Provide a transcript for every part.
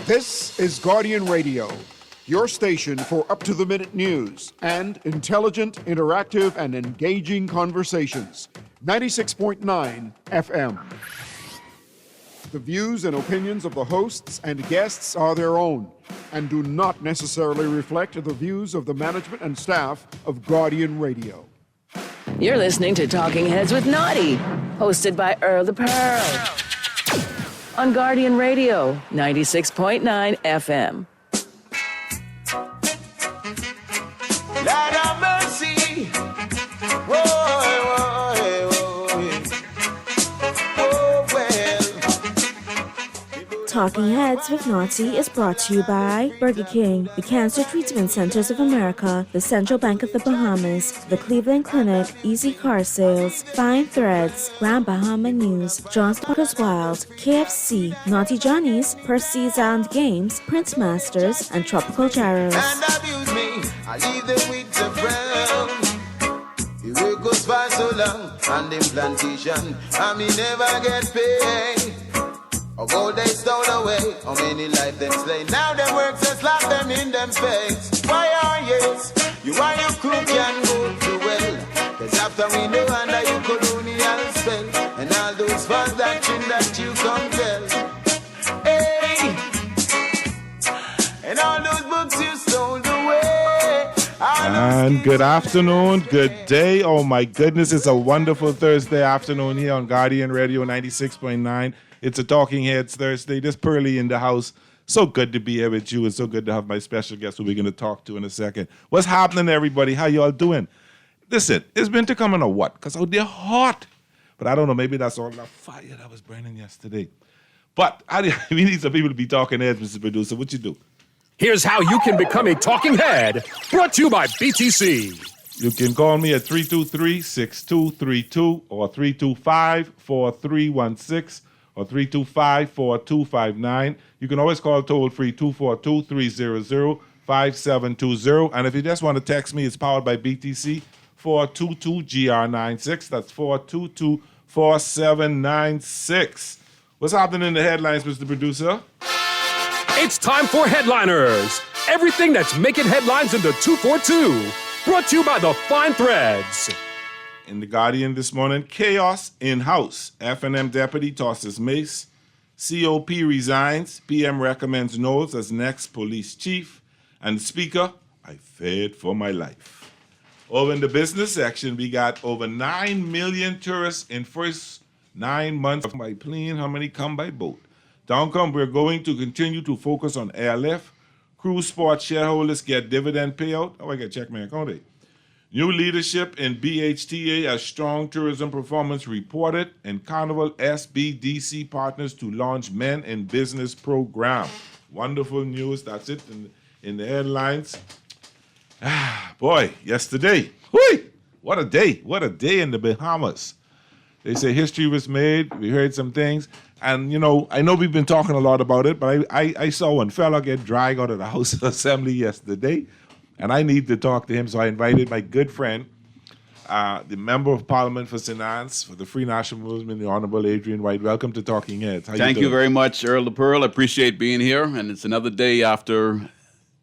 This is Guardian Radio, your station for up-to-the-minute news and intelligent, interactive, and engaging conversations. 96.9 FM. The views and opinions of the hosts and guests are their own and do not necessarily reflect the views of the management and staff of Guardian Radio. You're listening to Talking Heads with Naughty, hosted by Earl the Pearl. On Guardian Radio, 96.9 FM. Lord have mercy. Talking Heads with Naughty is brought to you by Burger King, the Cancer Treatment Centers of America, the Central Bank of the Bahamas, the Cleveland Clinic, Easy Car Sales, Fine Threads, Grand Bahama News, John's Parker's Wild, KFC, Naughty Johnny's, Percy's Island Games, Prince Masters, and Tropical Gyros. And abuse me, I leave them with the brown. The work goes for so long, and them plantation, and me never get paid. Of all they stole away, how many life them slain? Now them works and slap them in them face. Why are you and your crew can go to well? Cause after we know under you colonial spell, and all those false doctrine that you compel. Hey, and all those books you stole away. And good afternoon, good day. Oh my goodness, it's a wonderful Thursday afternoon here on Guardian Radio 96.9. It's a Talking Heads Thursday. This Pearly in the house. So good to be here with you. It's so good to have my special guest who we're going to talk to in a second. What's happening, everybody? How y'all doing? Listen, it's been to coming or what? Because they're hot. But I don't know. Maybe that's all the fire that was burning yesterday. But we need some people to be talking heads, Mr. Producer. What you do? Here's how you can become a talking head. Brought to you by BTC. You can call me at 323-6232 or 325-4316. or 325-4259. You can always call toll-free 242-300-5720. And if you just want to text me, it's powered by BTC, 422-GR96. That's 422-4796. What's happening in the headlines, Mr. Producer? It's time for Headliners. Everything that's making headlines in the 242. Brought to you by the Fine Threads. In The Guardian this morning, chaos in-house. F&M deputy tosses mace. COP resigns. PM recommends Knowles as next police chief. And Speaker, I feared for my life. Over in the business section, we got over 9 million tourists in first 9 months by plane. How many come by boat? Down come, we're going to continue to focus on airlift. Cruise Sport shareholders get dividend payout. Oh, I got to check my account there. New leadership in BHTA as strong tourism performance reported, and Carnival SBDC partners to launch Men in Business program. Wonderful news. That's it in the headlines. Boy, yesterday. Whee! What a day. What a day in the Bahamas. They say history was made. We heard some things. And, you know, I know we've been talking a lot about it, but I saw one fella get dragged out of the House of Assembly yesterday. And I need to talk to him, so I invited my good friend, the Member of Parliament for St. Anne's for the Free National Movement, the Honorable Adrian White. Welcome to Talking Heads. Thank you very much, Earl the Pearl. I appreciate being here, and it's another day after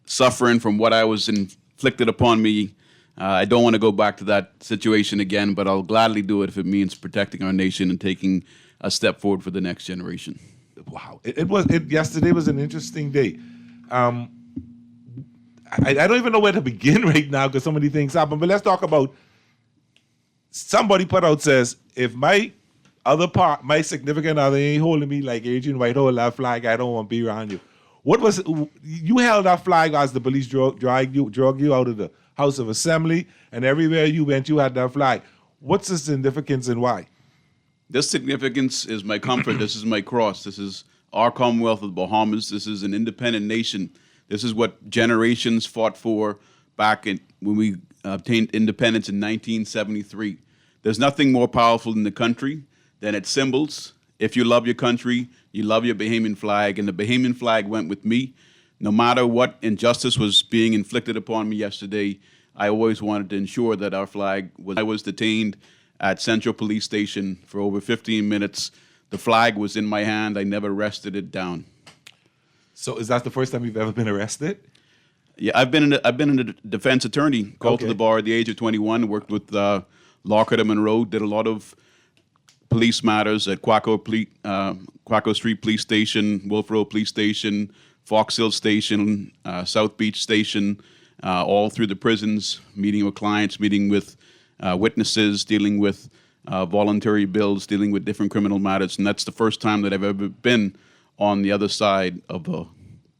suffering from what I was inflicted upon me. I don't want to go back to that situation again, but I'll gladly do it if it means protecting our nation and taking a step forward for the next generation. Wow. Yesterday was an interesting day. I don't even know where to begin right now because so many things happen. But let's talk about somebody put out says, if my significant other ain't holding me like Adrian White hold that flag, I don't want to be around you. You held that flag as the police drug you out of the House of Assembly, and everywhere you went, you had that flag. What's the significance and why? This significance is my comfort. This is my cross. This is our Commonwealth of the Bahamas. This is an independent nation. This is what generations fought for back when we obtained independence in 1973. There's nothing more powerful in the country than its symbols. If you love your country, you love your Bahamian flag, and the Bahamian flag went with me. No matter what injustice was being inflicted upon me yesterday, I always wanted to ensure that our flag was. I was detained at Central Police Station for over 15 minutes. The flag was in my hand. I never rested it down. So is that the first time you've ever been arrested? Yeah, I've been a defense attorney, called to the bar at the age of 21, worked with Lockhart and Monroe, did a lot of police matters at Quaco Street Police Station, Wolf Road Police Station, Fox Hill Station, South Beach Station, all through the prisons, meeting with clients, meeting with witnesses, dealing with voluntary bills, dealing with different criminal matters. And that's the first time that I've ever been on the other side of a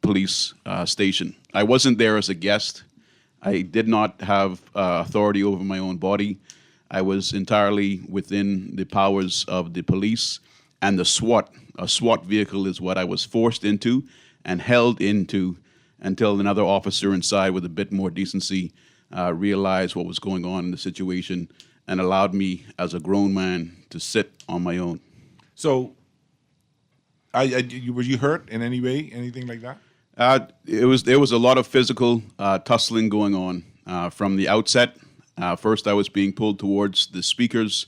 police station. I wasn't there as a guest. I did not have authority over my own body. I was entirely within the powers of the police and the SWAT. A SWAT vehicle is what I was forced into and held into until another officer inside with a bit more decency realized what was going on in the situation and allowed me as a grown man to sit on my own. So, were you hurt in any way, anything like that? There was a lot of physical tussling going on from the outset. First, I was being pulled towards the speaker's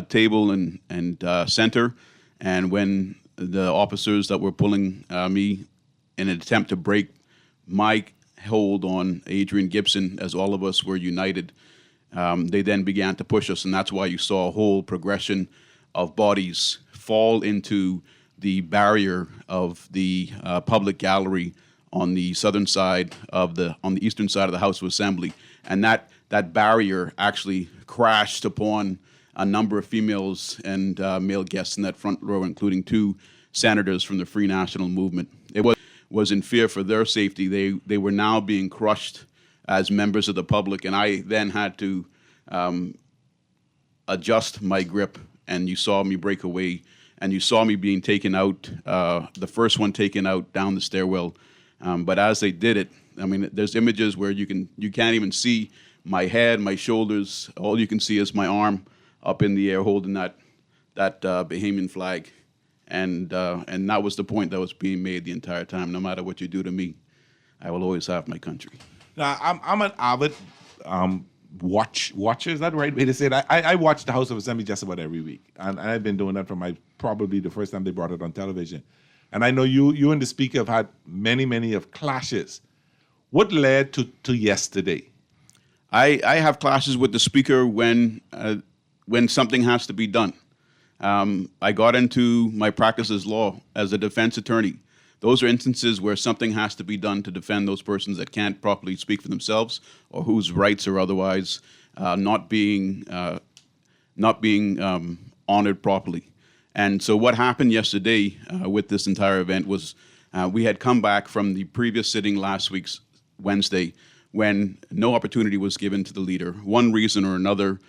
table and center, and when the officers that were pulling me in an attempt to break my hold on Adrian Gibson, as all of us were united, they then began to push us, and that's why you saw a whole progression of bodies fall into the barrier of the public gallery on the southern side on the eastern side of the House of Assembly, and that barrier actually crashed upon a number of females and male guests in that front row, including 2 senators from the Free National Movement. It was in fear for their safety. They were now being crushed as members of the public, and I then had to adjust my grip, and you saw me break away, and you saw me being taken out, the first one taken out down the stairwell. But as they did it, I mean, there's images where you can't even see my head, my shoulders. All you can see is my arm up in the air holding that Bahamian flag, and that was the point that was being made the entire time. No matter what you do to me, I will always have my country. Now, I'm an avid watcher. Is that the right way to say it? I watch the House of Assembly just about every week, and I've been doing that from probably the first time they brought it on television. And I know you and the Speaker have had many of clashes. What led to yesterday? I have clashes with the Speaker when something has to be done. I got into my practice as law as a defense attorney. Those are instances where something has to be done to defend those persons that can't properly speak for themselves or whose rights are otherwise not being honored properly. And so what happened yesterday with this entire event was we had come back from the previous sitting last week's Wednesday when no opportunity was given to the leader. One reason or another,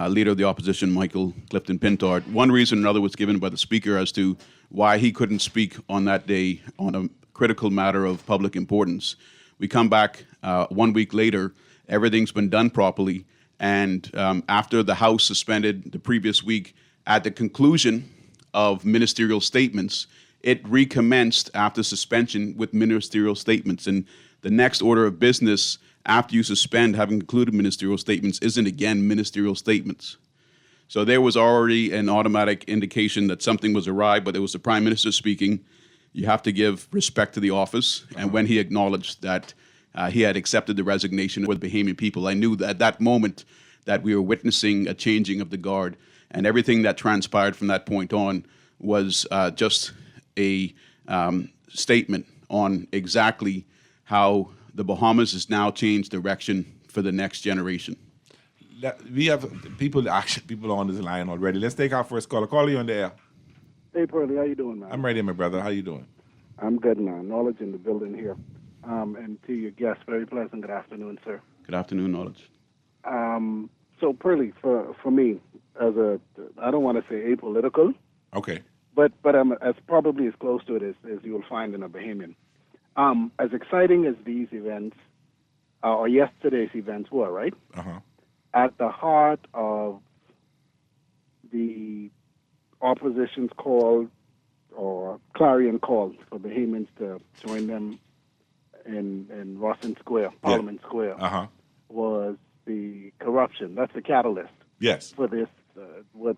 Leader of the Opposition, Michael Clifton Pintard, one reason or another was given by the Speaker as to why he couldn't speak on that day on a critical matter of public importance. We come back 1 week later, everything's been done properly, and after the House suspended the previous week, at the conclusion of ministerial statements, it recommenced after suspension with ministerial statements. And the next order of business after you suspend having concluded ministerial statements isn't again ministerial statements. So there was already an automatic indication that something was awry, but it was the Prime Minister speaking. You have to give respect to the office. And when he acknowledged that he had accepted the resignation of the Bahamian people, I knew that at that moment that we were witnessing a changing of the guard. And everything that transpired from that point on was just a statement on exactly how the Bahamas has now changed direction for the next generation. We have people on this line already. Let's take our first caller. Call you on the air. Hey, Pearlie, how you doing, man? I'm ready, my brother. How you doing? I'm good, man. Knowledge in the building here. And to your guest, very pleasant good afternoon, sir. Good afternoon, Knowledge. So, Pearlie, for me, I don't want to say apolitical. Okay. But I'm as probably as close to it as you'll find in a Bahamian. As exciting as these events, or yesterday's events were, right? Uh-huh. At the heart of the opposition's call or clarion call for Bahamians to join them in Rawson Square, Parliament Square, was the corruption. That's the catalyst. Yes. For this, what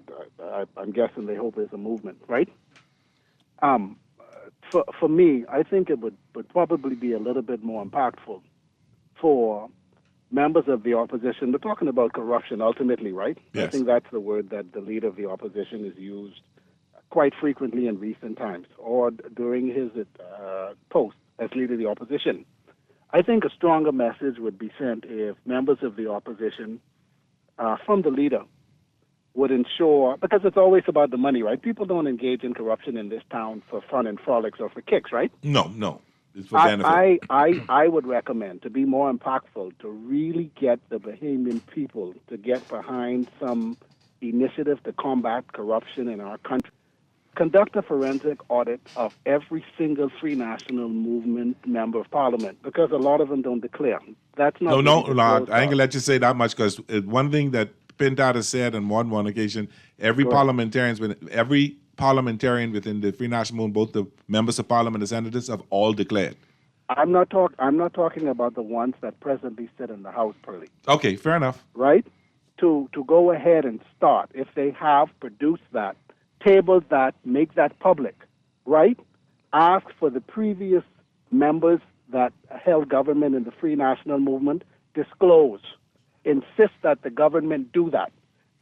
I'm guessing they hope is a movement, right? for me, I think it would probably be a little bit more impactful for members of the opposition. We're talking about corruption ultimately, right? Yes. I think that's the word that the leader of the opposition has used quite frequently in recent times, or during his post as leader of the opposition. I think a stronger message would be sent if members of the opposition, from the leader, would ensure, because it's always about the money, right? People don't engage in corruption in this town for fun and frolics or for kicks, right? No. It's for benefit. I would recommend, to be more impactful, to really get the Bahamian people to get behind some initiative to combat corruption in our country. Conduct a forensic audit of every single Free National Movement member of Parliament, because a lot of them don't declare. That's not. No, I ain't gonna let you say that much, because one thing that Pintat has said on one occasion, every parliamentarian within the Free National Movement, both the members of Parliament and senators, have all declared. I'm not talking about the ones that presently sit in the House, Pearly. Okay, fair enough. Right? To go ahead and start, if they have produced that, table that, make that public, right? Ask for the previous members that held government in the Free National Movement, disclose, insist that the government do that.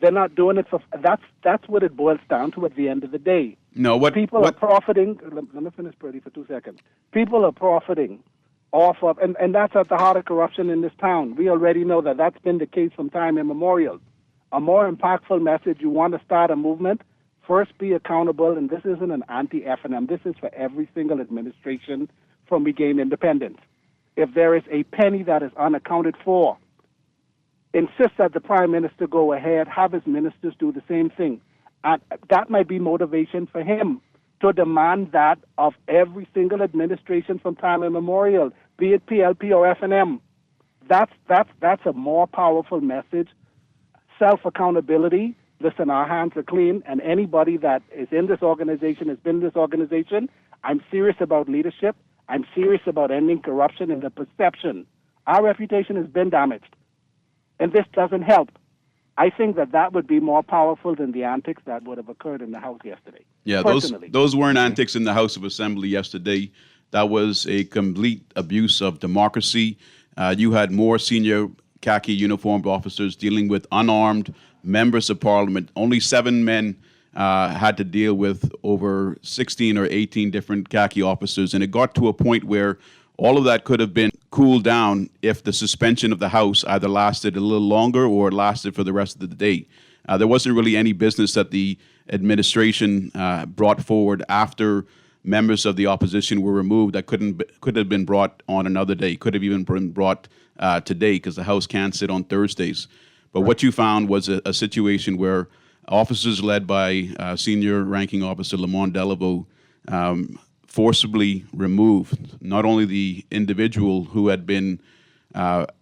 They're not doing it for, that's what it boils down to at the end of the day. No, People are profiting, let me finish, Pretty, for 2 seconds. People are profiting off of, and that's at the heart of corruption in this town. We already know that that's been the case from time immemorial. A more impactful message, you want to start a movement, first be accountable, and this isn't an anti-FNM, this is for every single administration from we gain independence. If there is a penny that is unaccounted for, insist that the Prime Minister go ahead, have his ministers do the same thing. And that might be motivation for him to demand that of every single administration from time immemorial, be it PLP or FNM. That's a more powerful message. Self-accountability. Listen, our hands are clean, and anybody that is in this organization, has been in this organization, I'm serious about leadership. I'm serious about ending corruption and the perception. Our reputation has been damaged, and this doesn't help. I think that would be more powerful than the antics that would have occurred in the House yesterday. Yeah, those weren't antics in the House of Assembly yesterday. That was a complete abuse of democracy. You had more senior khaki uniformed officers dealing with unarmed members of Parliament. Only 7 men had to deal with over 16 or 18 different khaki officers, and it got to a point where all of that could have been cooled down if the suspension of the House either lasted a little longer or lasted for the rest of the day. There wasn't really any business that the administration brought forward after members of the opposition were removed that could have been brought on another day, could have even been brought today, because the House can't sit on Thursdays. But what you found was a situation where officers led by Senior Ranking Officer Lamont Delaveau forcibly removed not only the individual who had been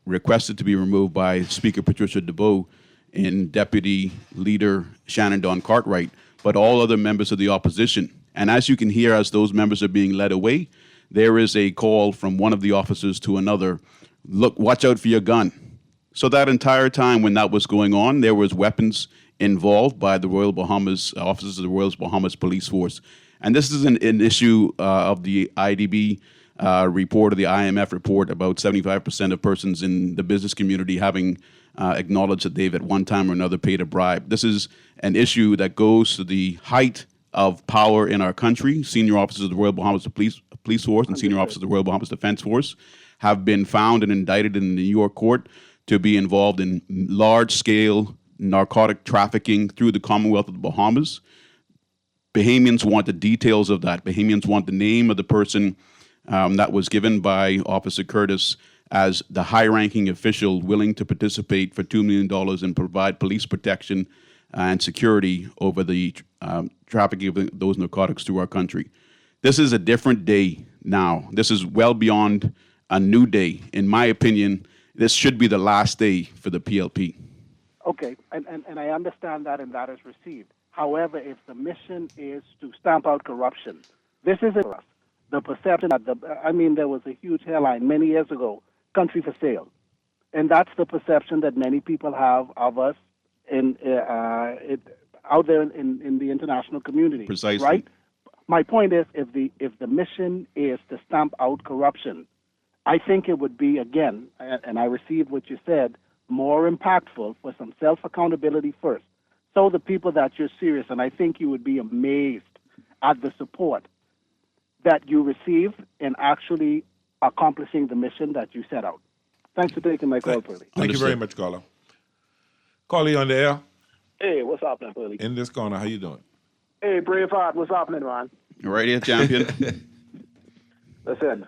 requested to be removed by Speaker Patricia DeBow and Deputy Leader Shannon Don Cartwright, but all other members of the opposition. And as you can hear, as those members are being led away, there is a call from one of the officers to another, look, watch out for your gun. So that entire time when that was going on, there was weapons involved by the Royal Bahamas, officers of the Royal Bahamas Police Force. And this is an issue of the IDB report, or the IMF report, about 75% of persons in the business community having acknowledged that they've at one time or another paid a bribe. This is an issue that goes to the height of power in our country. Senior officers of the Royal Bahamas Police Force and senior officers of the Royal Bahamas Defense Force have been found and indicted in the New York court to be involved in large-scale narcotic trafficking through the Commonwealth of the Bahamas. Bahamians want the details of that. Bahamians want the name of the person that was given by Officer Curtis as the high-ranking official willing to participate for $2 million and provide police protection and security over the trafficking of those narcotics through our country. This is a different day now. This is well beyond a new day. In my opinion, this should be the last day for the PLP. Okay, and I understand that, and that is received. However, if the mission is to stamp out corruption, this isn't the perception that there was a huge headline many years ago, country for sale. And that's the perception that many people have of us out there in the international community. Precisely. Right? my point is, if the mission is to stamp out corruption, I think it would be, again, and I received what you said, more impactful for some self-accountability first. So the people that you're serious, and I think you would be amazed at the support that you receive in actually accomplishing the mission that you set out. Thanks for taking my call, Pearly. Thank you very much, caller. Caller, you on the air? Hey, what's happening, Pearly? In this corner, how you doing? Hey, Braveheart, what's happening, man? Right here, champion. Listen,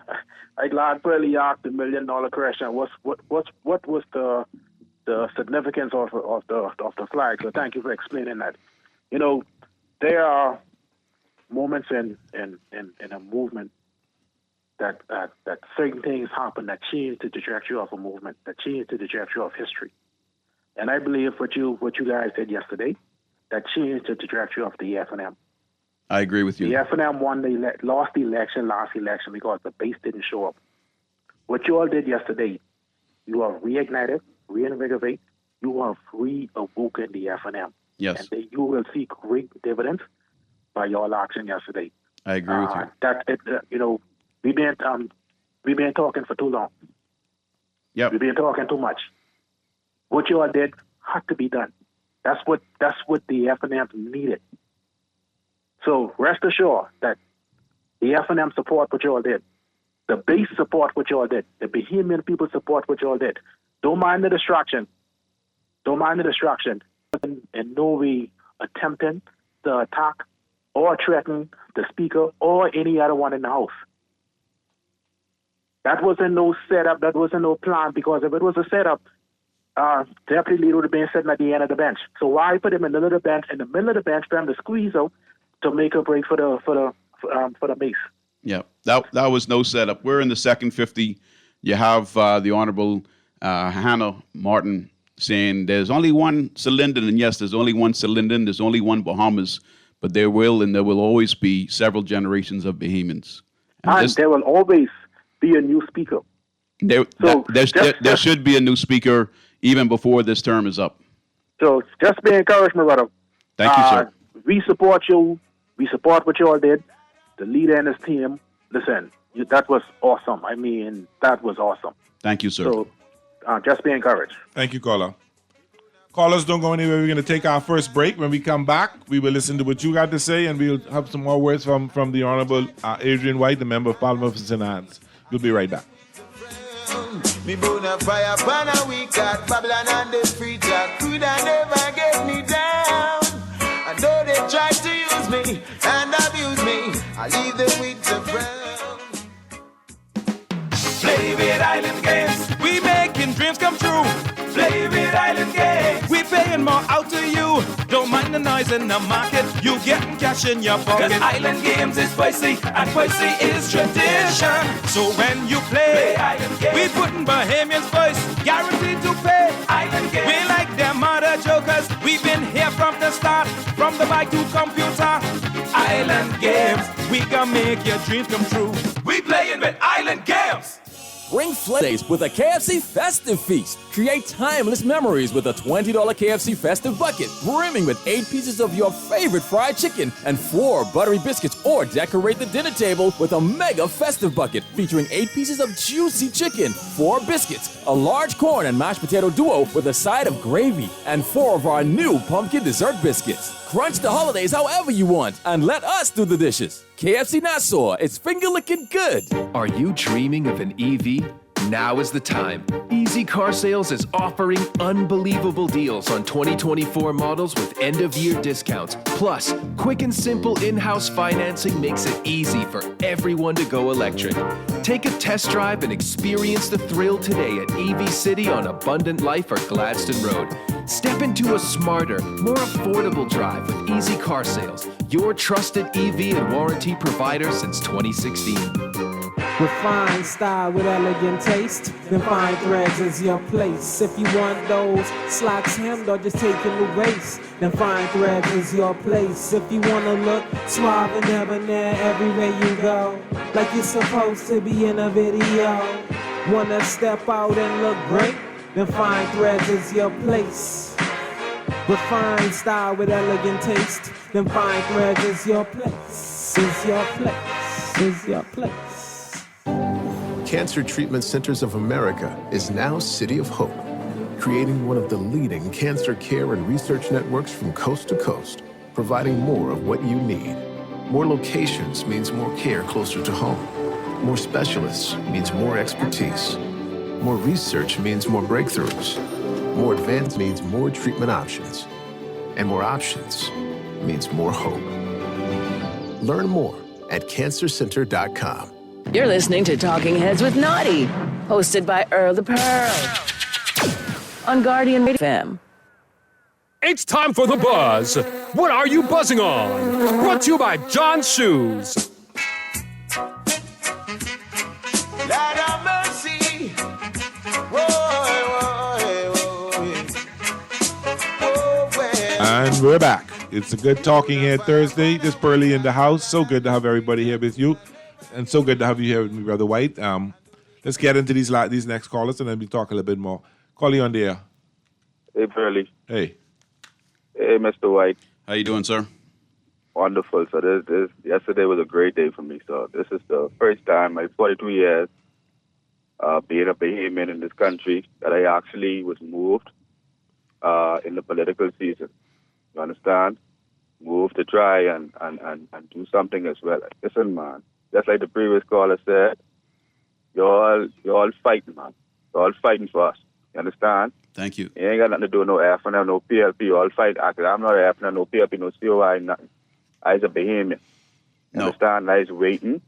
I'm glad Pearly asked the $1 million question. What was the significance of the flag? So thank you for explaining that. You know, there are moments in a movement that certain things happen that change the trajectory of a movement, that change the trajectory of history. And I believe what you guys did yesterday, that changed the trajectory of the FNM. I agree with you. The FNM lost the last election because the base didn't show up. What you all did yesterday, you have reignited, reinvigorated, you have reawoken the FNM. Yes. And you will see great dividends by your action yesterday. I agree with you. We've been talking for too long. Yep. We've been talking too much. What you all did had to be done. That's what the FNM needed. So rest assured that the FNM support what you all did. The base support what you all did. The Bahamian people support what you all did. Don't mind the distraction. In no way attempting to attack or threaten the speaker or any other one in the house. That wasn't no setup. That wasn't no plan, because if it was a setup, Deputy Leader would have been sitting at the end of the bench. So why put him in the middle of the bench for him to squeeze out to make a break for the base? Yeah, that was no setup. We're in the second 50. You have the Honorable Hannah Martin saying there's only one cylinder, and yes, there's only one cylinder, and there's only one Bahamas, but there will always be several generations of Bahamians. And there will always be a new speaker. There should be a new speaker even before this term is up. So just be encouraged, my brother. Thank you, sir. We support you. We support what you all did. The leader and his team. Listen, that was awesome. I mean, that was awesome. Thank you, sir. So just be encouraged. Thank you, caller. Callers, don't go anywhere. We're going to take our first break. When we come back, we will listen to what you got to say, and we'll have some more words from the Honorable Adrian White, the Member of Parliament for St. Anne's. We'll be right back. Me burn a fire pan a week at Babylon and the free jack could I never get me down. And though they try to use me and abuse me, I leave them with the brown. Play with Island Games, we making dreams come true. Play with Island Games, we paying more out to you. Don't mind the noise in the market, you getting cash in your pocket. 'Cause Island Games is spicy, and spicy is tradition. So when you play Island Games, we putting Bahamians first, guaranteed to pay. Island Games, we like them other jokers. We've been here from the start, from the bike to computer. Island Games, we can make your dreams come true. We playing with Island Games. Bring flavors with a KFC Festive Feast. Create timeless memories with a $20 KFC Festive Bucket, brimming with 8 pieces of your favorite fried chicken and 4 buttery biscuits, or decorate the dinner table with a mega Festive Bucket featuring 8 pieces of juicy chicken, 4 biscuits, a large corn and mashed potato duo with a side of gravy, and 4 of our new pumpkin dessert biscuits. Crunch the holidays however you want, and let us do the dishes. KFC Nassau, it's finger-licking good. Are you dreaming of an EV? Now is the time. Easy Car Sales is offering unbelievable deals on 2024 models with end-of-year discounts. Plus, quick and simple in-house financing makes it easy for everyone to go electric. Take a test drive and experience the thrill today at EV City on Abundant Life or Gladstone Road. Step into a smarter, more affordable drive with Easy Car Sales, your trusted EV and warranty provider since 2016. Refined style with elegant taste, then Fine Threads is your place. If you want those slacks hemmed or just taking the waist, then Fine Threads is your place. If you wanna look suave and debonair everywhere you go, like you're supposed to be in a video, wanna step out and look great, then Fine Threads is your place. Refined style with elegant taste, then Fine Threads is your place. is your place, is your place. Cancer Treatment Centers of America is now City of Hope, creating one of the leading cancer care and research networks from coast to coast, providing more of what you need. More locations means more care closer to home. More specialists means more expertise. More research means more breakthroughs. More advanced means more treatment options. And more options means more hope. Learn more at cancercenter.com. You're listening to Talking Heads with Naughty, hosted by Earl the Pearl on Guardian Radio FM. It's time for The Buzz. What are you buzzing on? Brought to you by John's Shoes. Lord have mercy. And we're back. It's a good Talking Head Thursday. This Pearly in the house. So good to have everybody here with you. And so good to have you here with me, Brother White. Let's get into these next callers and then we talk a little bit more. Call you on the air. Hey, Pearly. Hey. Hey, Mr. White. How you doing, sir? Wonderful. So this yesterday was a great day for me. So this is the first time in 42 years being a Bahamian in this country that I actually was moved in the political season. You understand? Moved to try and do something as well. Listen, man. Just like the previous caller said, you're all fighting, man. You're all fighting for us. You understand? Thank you. You ain't got nothing to do with no FNM, no PLP. You all fight. I'm not a FNM, no PLP, no COI, nothing. I was a Bahamian. You understand? I was waiting,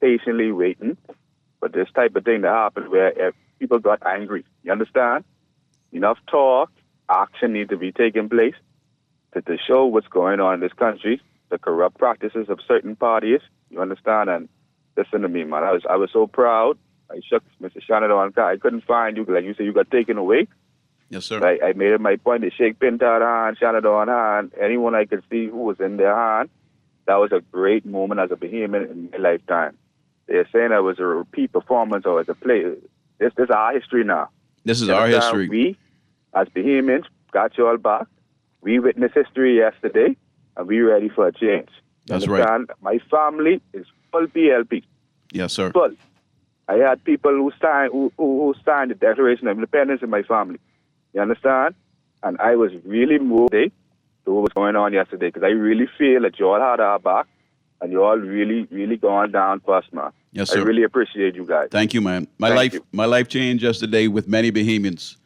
patiently waiting for this type of thing to happen where people got angry. You understand? Enough talk, action needs to be taking place to show what's going on in this country, the corrupt practices of certain parties. You understand? And listen to me, man. I was so proud. I shook Mr. Shannon. I couldn't find you. Like you said, you got taken away. Yes, sir. I made it my point to shake Pintar hand, Shannon hand, anyone I could see who was in their hand. That was a great moment as a Bahamian in my lifetime. They're saying it was a repeat performance or as a play. This is our history now. This is our history. We, as Bahamians, got you all back. We witnessed history yesterday, and we ready for a change. That's right. My family is full PLP. Yes, sir. Full. I had people who signed the Declaration of Independence in my family. You understand? And I was really moved to what was going on yesterday because I really feel that you all had our back and you all really, really going down for us, man. Yes, sir. I really appreciate you guys. Thank you, man. My life changed yesterday with many Bahamians.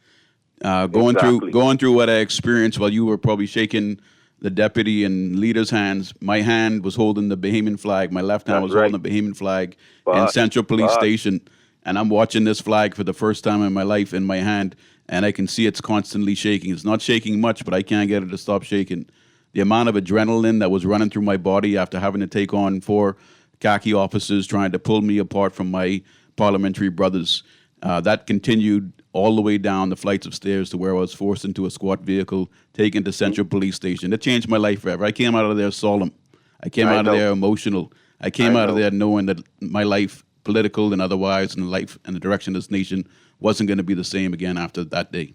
Going through what I experienced while you were probably shaking the deputy and leader's hands. My hand was holding the Bahamian flag. My left hand was holding the Bahamian flag in Central Police Station. And I'm watching this flag for the first time in my life in my hand, and I can see it's constantly shaking. It's not shaking much, but I can't get it to stop shaking. The amount of adrenaline that was running through my body after having to take on 4 khaki officers trying to pull me apart from my parliamentary brothers, that continued all the way down the flights of stairs to where I was forced into a squad vehicle, taken to Central Police Station. It changed my life forever. I came out of there solemn. I came out of there emotional. I came out of there knowing that my life, political and otherwise, and life and the direction of this nation wasn't going to be the same again after that day.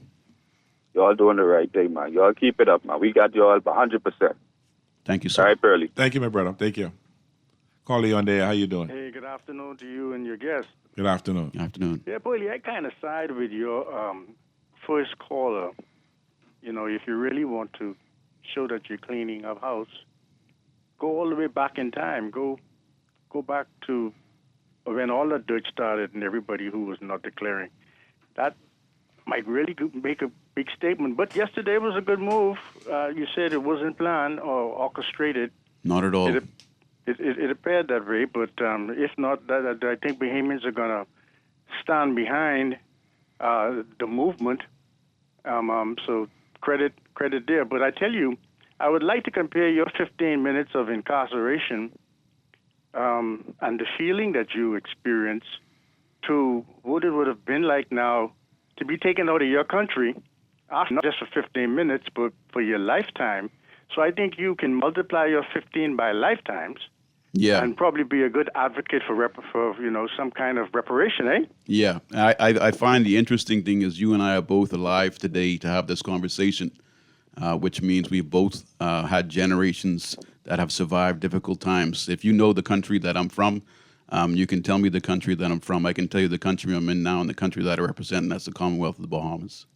Y'all doing the right thing, man. Y'all keep it up, man. We got y'all 100%. Thank you, sir. All right, Pearly. Thank you, my brother. Thank you. Call you on there. How you doing? Hey, good afternoon to you and your guest. Good afternoon. Good afternoon. Yeah, Pearly, I kind of side with your first caller. You know, if you really want to show that you're cleaning up house, go all the way back in time. Go back to when all the dirt started and everybody who was not declaring. That might really make a big statement. But yesterday was a good move. You said it wasn't planned or orchestrated. Not at all. It appeared that way, but if not, I think Bahamians are going to stand behind the movement. So credit there. But I tell you, I would like to compare your 15 minutes of incarceration and the feeling that you experienced to what it would have been like now to be taken out of your country, not just for 15 minutes, but for your lifetime. So I think you can multiply your 15 by lifetimes. Yeah. And probably be a good advocate for some kind of reparation, eh? Yeah. I find the interesting thing is you and I are both alive today to have this conversation, which means we've both had generations that have survived difficult times. If you know the country that I'm from, you can tell me the country that I'm from. I can tell you the country I'm in now and the country that I represent, and that's the Commonwealth of the Bahamas.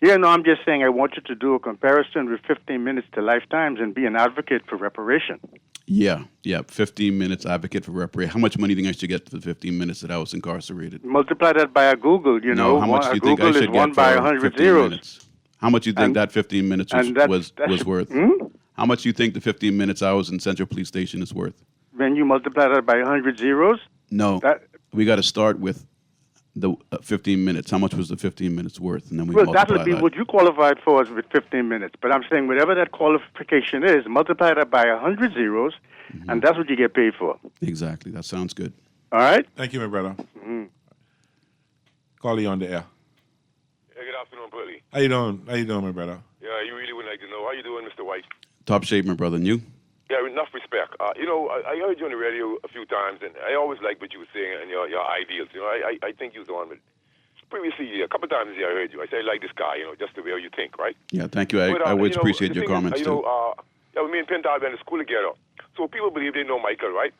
Yeah, no, I'm just saying I want you to do a comparison with 15 minutes to lifetimes and be an advocate for reparation. Yeah, 15 minutes advocate for reparation. How much money do you think I should get for the 15 minutes that I was incarcerated? Multiply that by a Google, you know. How much do you think I should get for 100 zeros? Minutes? How much do you think that 15 minutes was worth? How much do you think the 15 minutes I was in Central Police Station is worth? When you multiply that by 100 zeros? No, we got to start with the 15 minutes. How much was the 15 minutes worth? And then we that would be what you qualified for is with 15 minutes. But I'm saying whatever that qualification is, multiply that by 100 zeros, and that's what you get paid for. Exactly. That sounds good. All right? Thank you, my brother. Call you on the air. Hey, good afternoon, Pearlie. How you doing, my brother? Yeah, you really would like to know. How you doing, Mr. White? Top shape, my brother. And you? Yeah, with enough respect. I heard you on the radio a few times, and I always liked what you were saying and your ideals. I think you was on, but previously, a couple of times I heard you. I said, I like this guy, just the way you think, right? Yeah, thank you. I always appreciate your comments, too. Me and Pintar went to school together. So people believe they know Michael, right?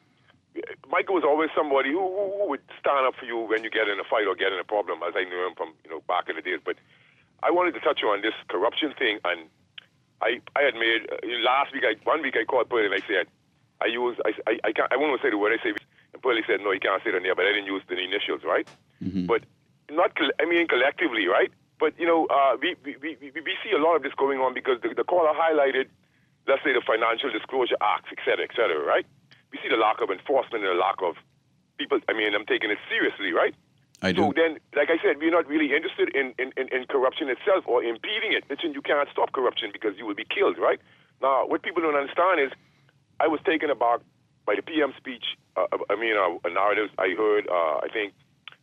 Michael was always somebody who would stand up for you when you get in a fight or get in a problem, as I knew him from, back in the days. But I wanted to touch on this corruption thing, and I had made one week I called Pearlie and I said I won't say the word I say, and Pearlie said no, you can't say it on there, but I didn't use the initials, right? But collectively, right? But we see a lot of this going on because the caller highlighted, let's say, the Financial Disclosure Acts, et cetera, right? We see the lack of enforcement and the lack of people. I'm taking it seriously, right? I do. So then, like I said, we're not really interested in corruption itself or impeding it. Listen, you can't stop corruption because you will be killed, right? Now, what people don't understand is I was taken aback by the PM speech, narratives I heard,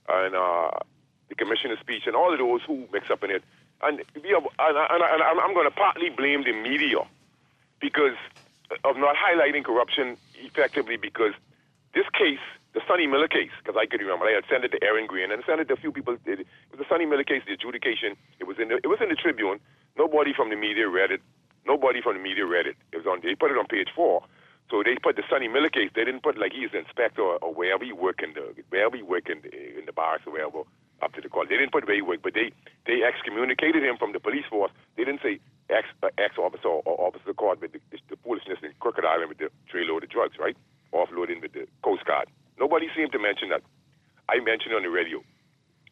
and the commissioner's speech and all of those who mix up in it. And I'm going to partly blame the media because of not highlighting corruption effectively, because this case, the Sonny Miller case, because I could remember, I had sent it to Aaron Green and sent it to a few people. It was the Sonny Miller case, the adjudication. It was in the Tribune. Nobody from the media read it. It was on. They put it on page 4. So they put the Sonny Miller case. They didn't put like he's the inspector or wherever he work in the barracks or wherever up to the court. They didn't put where he worked, but they excommunicated him from the police force. They didn't say ex-officer or officer caught with the foolishness in Crooked Island with the trailer of drugs, right? Offloading with the Coast Guard. Nobody seemed to mention that. I mentioned it on the radio.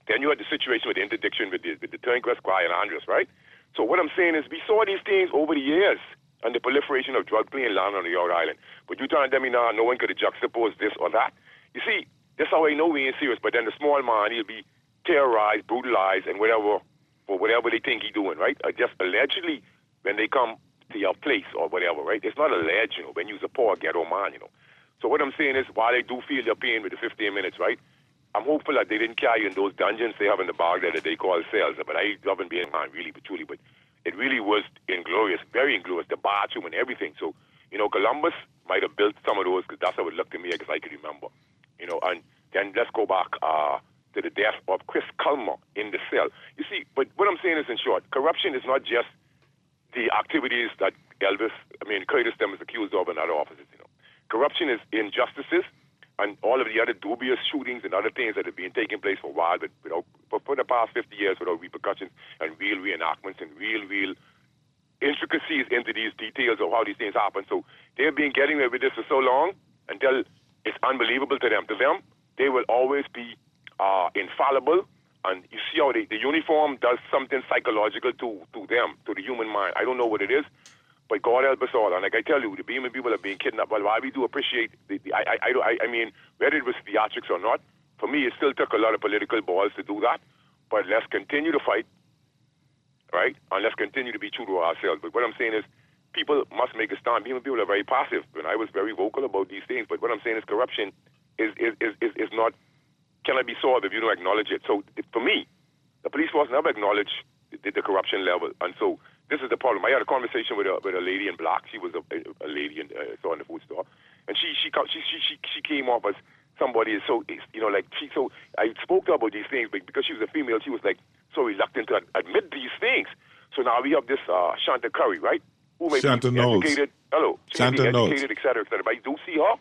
Then you had the situation with the interdiction with the Turnquest, Squire, and Andres, right? So what I'm saying is we saw these things over the years and the proliferation of drug play and land on the York Island. But you trying to tell me now no one could have juxtaposed this or that? You see, that's how I know we ain't serious. But then the small man, he'll be terrorized, brutalized, and whatever they think he's doing, right? Just allegedly when they come to your place or whatever, right? It's not alleged, when you're a poor ghetto man, So what I'm saying is, while they do feel their pain with the 15 minutes, right? I'm hopeful that they didn't carry in those dungeons they have in the Baghdad that they call cells. But I haven't been man, really, but truly. But it really was inglorious, very inglorious, the bathroom and everything. So, Columbus might have built some of those because that's how it looked to me, because I could remember. And then let's go back to the death of Chris Culmer in the cell. You see, but what I'm saying is, in short, corruption is not just the activities that Curtis them is accused of in other offices, Corruption is injustices and all of the other dubious shootings and other things that have been taking place for a while, but for the past 50 years without repercussions and real reenactments and real intricacies into these details of how these things happen. So they've been getting away with this for so long until it's unbelievable to them. To them, they will always be infallible, and you see how the uniform does something psychological to them, to the human mind. I don't know what it is, but God help us all. And like I tell you, the Beeman people are being kidnapped. Well, while we do appreciate whether it was theatrics or not, for me, it still took a lot of political balls to do that. But let's continue to fight, right? And let's continue to be true to ourselves. But what I'm saying is, people must make a stand. Beeman people are very passive, and I was very vocal about these things. But what I'm saying is, corruption is not cannot be solved if you don't acknowledge it. So for me, the police force never acknowledged the corruption level, and so this is the problem. I had a conversation with a lady in black. She was a lady in the food store, and she came off as somebody so so I spoke to her about these things, but because she was a female, she was like so reluctant to admit these things. So now we have this Shanta Curry, right? who may Shanta be Knowles. educated. Hello. She may be Shanta Knowles. educated, et cetera, et cetera. But I do see her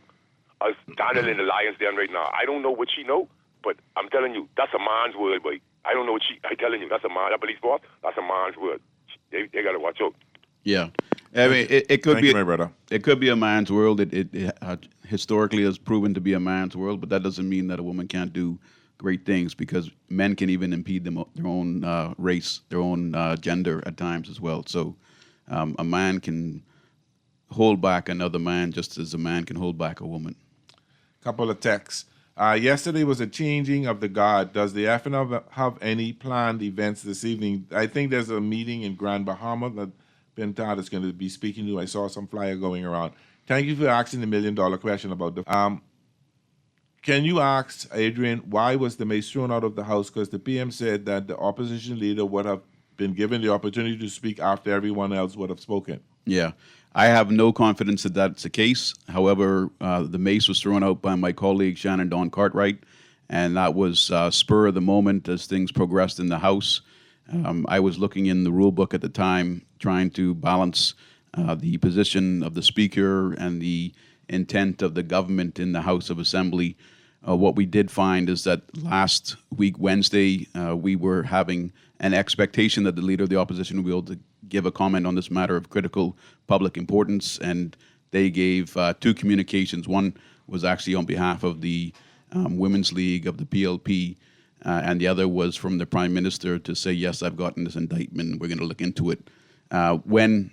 as Daniel in the Lions Den right now. I don't know what she know, but I'm telling you, that's a man's word, boy. I don't know what I'm telling you, that's a man, that police boss, that's a man's word. They got to watch out. Yeah. I mean, it could Thank be you, my brother. It could be a man's world. It historically has proven to be a man's world, but that doesn't mean that a woman can't do great things, because men can even impede their own race, their own gender at times as well. So a man can hold back another man just as a man can hold back a woman. Couple of texts. Yesterday was a changing of the guard. Does the FNL have any planned events this evening? I think there's a meeting in Grand Bahama that Ben Todd is going to be speaking to. I saw some flyer going around. Thank you for asking the $1 million question about the... Can you ask, Adrian, why was the mace thrown out of the House? Because the PM said that the opposition leader would have been given the opportunity to speak after everyone else would have spoken. Yeah. I have no confidence that that's the case. However, the mace was thrown out by my colleague Shannon Dawn Cartwright, and that was spur of the moment as things progressed in the House. I was looking in the rule book at the time, trying to balance the position of the Speaker and the intent of the government in the House of Assembly. What we did find is that last week, Wednesday, we were having an expectation that the Leader of the Opposition would be able to give a comment on this matter of critical public importance, and they gave two communications. One was actually on behalf of the Women's League of the PLP, and the other was from the Prime Minister to say, yes, I've gotten this indictment, we're going to look into it. When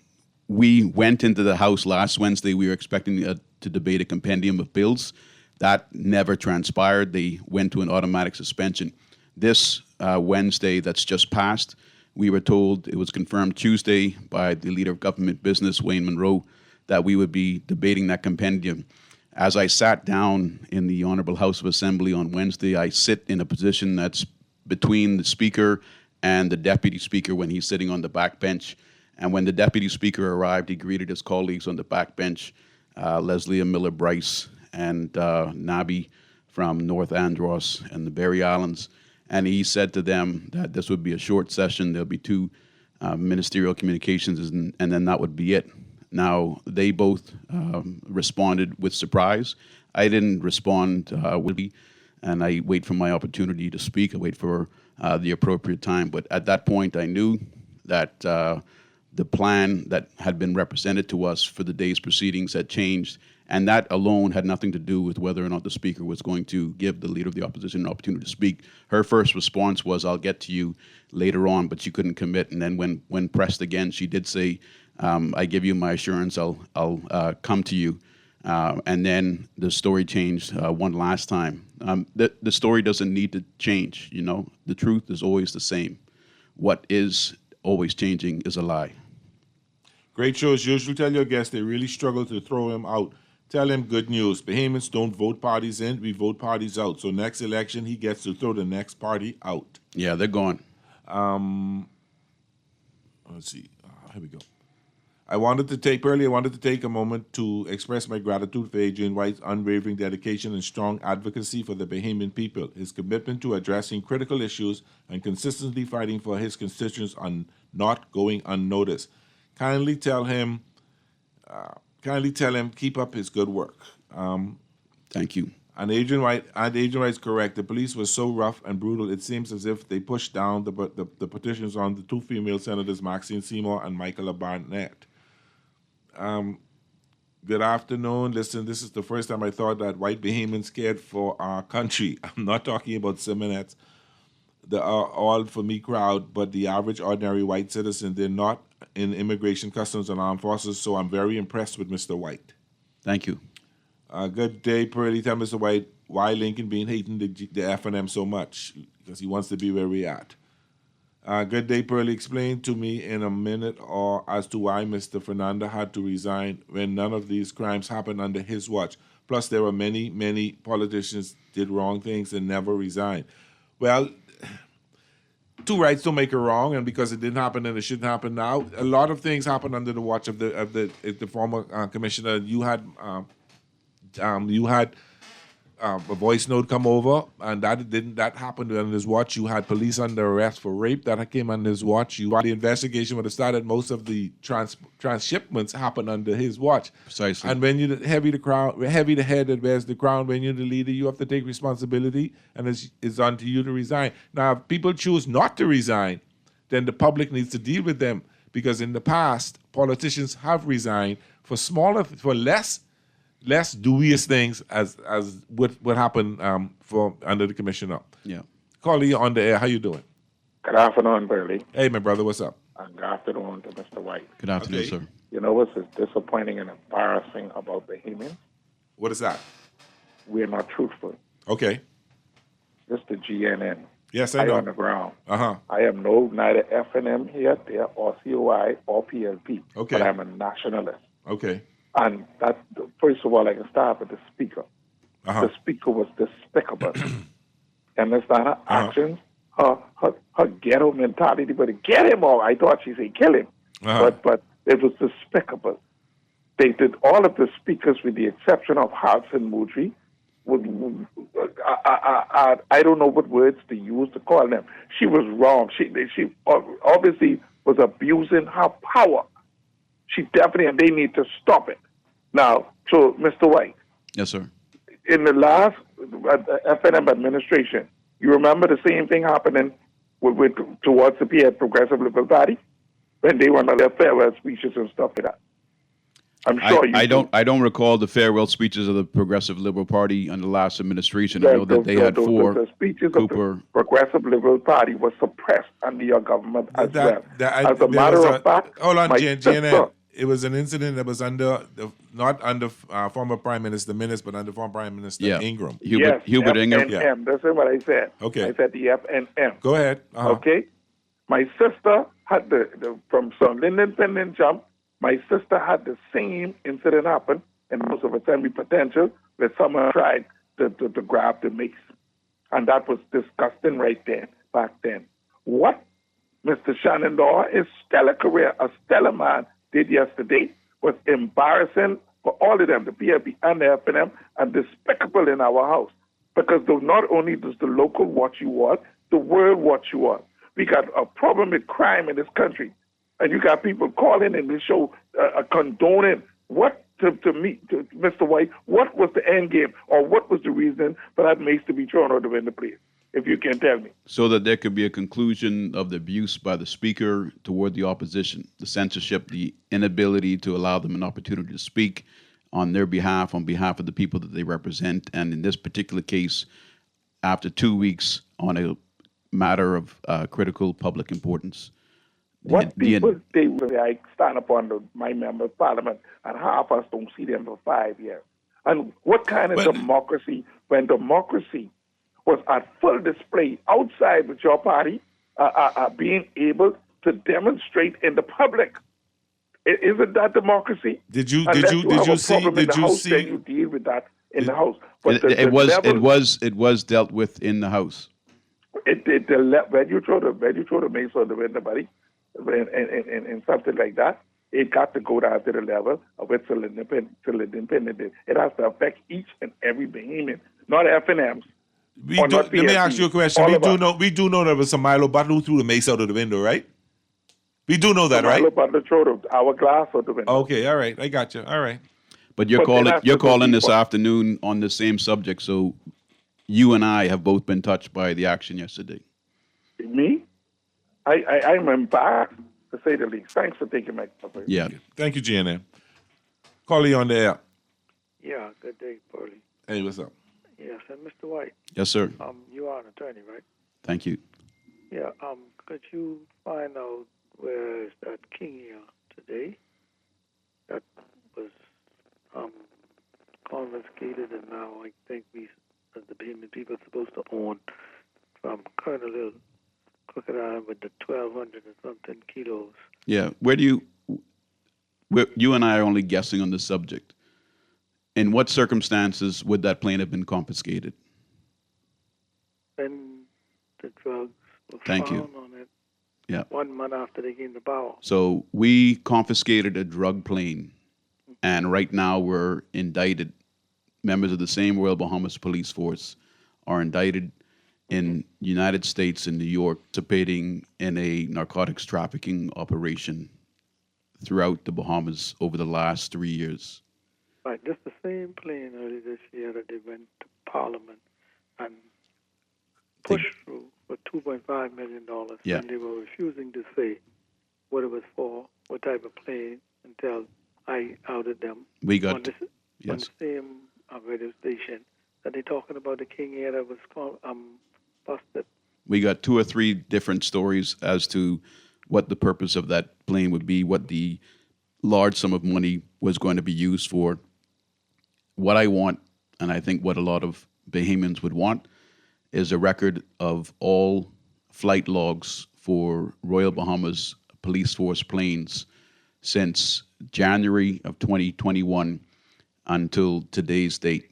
we went into the House last Wednesday, we were expecting to debate a compendium of bills. That never transpired. They went to an automatic suspension. This Wednesday that's just passed, we were told, it was confirmed Tuesday by the Leader of Government Business, Wayne Monroe, that we would be debating that compendium. As I sat down in the Honorable House of Assembly on Wednesday, I sit in a position that's between the Speaker and the Deputy Speaker when he's sitting on the back bench. And when the Deputy Speaker arrived, he greeted his colleagues on the back bench, Leslie Miller Bryce and Nabi from North Andros and the Berry Islands. And he said to them that this would be a short session. There'll be two ministerial communications, and then that would be it. Now, they both responded with surprise. I didn't respond and I wait for my opportunity to speak. I wait for the appropriate time. But at that point, I knew that the plan that had been represented to us for the day's proceedings had changed, and that alone had nothing to do with whether or not the Speaker was going to give the Leader of the Opposition an opportunity to speak. Her first response was, I'll get to you later on, but she couldn't commit. And then when pressed again, she did say, I give you my assurance, I'll come to you. And then the story changed one last time. The story doesn't need to change, you know. The truth is always the same. What is always changing is a lie. Great show as usual. Tell your guests they really struggle to throw him out. Tell him good news. Bahamians don't vote parties in, we vote parties out. So next election, he gets to throw the next party out. Yeah, they're gone. Let's see. Here we go. I wanted to take a moment to express my gratitude for Adrian White's unwavering dedication and strong advocacy for the Bahamian people. His commitment to addressing critical issues and consistently fighting for his constituents on not going unnoticed. Kindly tell him, keep up his good work. Thank you. And Adrian White's correct. The police was so rough and brutal, it seems as if they pushed down the petitions on the two female senators, Maxine Seymour and Michaela Barnett. Good afternoon. Listen, this is the first time I thought that white Bahamians cared for our country. I'm not talking about Simonettes, the all for me crowd, but the average ordinary white citizen. They're not in immigration, customs, and armed forces, so I'm very impressed with Mr. White. Thank you. Good day, Pearly. Tell Mr. White why Lincoln being hating the F&M so much, because he wants to be where we at. Good day, Pearly. Explain to me in a minute or as to why Mr. Fernando had to resign when none of these crimes happened under his watch. Plus, there were many, many politicians did wrong things and never resigned. Well, two rights don't make a wrong, and because it didn't happen and it shouldn't happen now, a lot of things happened under the watch of the former commissioner. You had a voice note come over, and that happened on his watch. You had police under arrest for rape that came on his watch. The investigation would have started. Most of the transshipments happened under his watch. Precisely. And when you're heavy the head that bears the crown, when you're the leader, you have to take responsibility, and it's on to you to resign. Now, if people choose not to resign, then the public needs to deal with them, because in the past, politicians have resigned for less dubious things as what happened for under the commissioner. Yeah. Carly, on the air. How you doing? Good afternoon, Burley. Hey, my brother. What's up? And good afternoon to Mr. White. Good afternoon, sir. You know what's disappointing and embarrassing about Bahamians? What is that? We're not truthful. Okay. This the GNN. Yes, I know. On the ground. Uh-huh. I am neither FNM here, there, or COI, or PLP. Okay. But I'm a nationalist. Okay. And that, first of all, I can start with the speaker. Uh-huh. The speaker was despicable. Understand her actions, her ghetto mentality, but get him all. I thought she said kill him. Uh-huh. But it was despicable. They did all of the speakers, with the exception of Hudson Moodry. I don't know what words to use to call them. She was wrong. She obviously was abusing her power. She definitely, and they need to stop it. Now, so Mr. White. Yes, sir. In the last FNM administration, you remember the same thing happening towards the Progressive Liberal Party when they were on their farewell speeches and stuff like that. I'm sure I don't recall the farewell speeches of the Progressive Liberal Party under the last administration. I know that they had four. The speeches Cooper. of the Progressive Liberal Party were suppressed under your government as well. As a matter of fact, hold on, my JNN. sister- It was an incident that was not under former Prime Minister Minnis, but under former Prime Minister Ingram. Hubert Ingram. FNM. That's what I said. Okay. I said the FNM. Go ahead. Uh-huh. Okay. My sister had from some Linden Pendant Jump. My sister had the same incident happen in the House of Assembly Potential, where someone tried to grab the mace. And that was disgusting right then, back then. What Mr. Shenandoah, his stellar career, a stellar man, did yesterday was embarrassing for all of them, the PLP and the FNM, and despicable in our house. Because not only does the local watch you want, the world watch you want. We got a problem with crime in this country. And you got people calling in the show condoning what, to Mr. White, what was the end game or what was the reason for that mace to be thrown out the window, please, if you can tell me. So that there could be a conclusion of the abuse by the speaker toward the opposition, the censorship, the inability to allow them an opportunity to speak on their behalf, on behalf of the people that they represent. And in this particular case, after 2 weeks on a matter of critical public importance. What people, I stand up on my member of parliament, and half of us don't see them for 5 years. And what kind of democracy, when democracy was at full display outside with your party, being able to demonstrate in the public? Isn't that democracy? Did you see? Then you deal with that in the house. But it was dealt with in the house. When you throw the mace on the window, buddy, and something like that, it got to go down to the level of it's still independent. It has to affect each and every Bahamian, not FNMs. Let me ask you a question. We do know there was some Milo Butler who threw the mace out of the window, right? We do know that, right? Milo Butler threw the hourglass out the window. Okay, all right, I got you. All right. But you're calling this afternoon on the same subject, so you and I have both been touched by the action yesterday. Me? I'm embarrassed, to say the least. Thanks for taking my call. Yeah. Thank you, GNN. Carly on the air. Yeah, good day, Burley. Hey, what's up? Yes, and Mr. White. Yes, sir. You are an attorney, right? Thank you. Yeah, could you find out where is that king here today that was confiscated, and now I think we, as the Bahamian people, are supposed to own from Colonel Hill crocodile with the 1,200 and something kilos. Yeah, you and I are only guessing on the subject. In what circumstances would that plane have been confiscated? When the drugs were Thank found you. on it. Yeah. 1 month after they came to Bow. So we confiscated a drug plane, and right now we're indicted members of the same Royal Bahamas Police Force are indicted in United States in New York, participating in a narcotics trafficking operation throughout the Bahamas over the last 3 years. Right, just the same plane early this year that they went to Parliament and pushed through for $2.5 million, Yeah. and they were refusing to say what it was for, what type of plane, until I outed them. We got- on the yes. same radio station that they're talking about the King Air that was busted. We got 2 or 3 different stories as to what the purpose of that plane would be, what the large sum of money was going to be used for. What I want, and I think what a lot of Bahamians would want, is a record of all flight logs for Royal Bahamas Police Force planes since January of 2021 until today's date.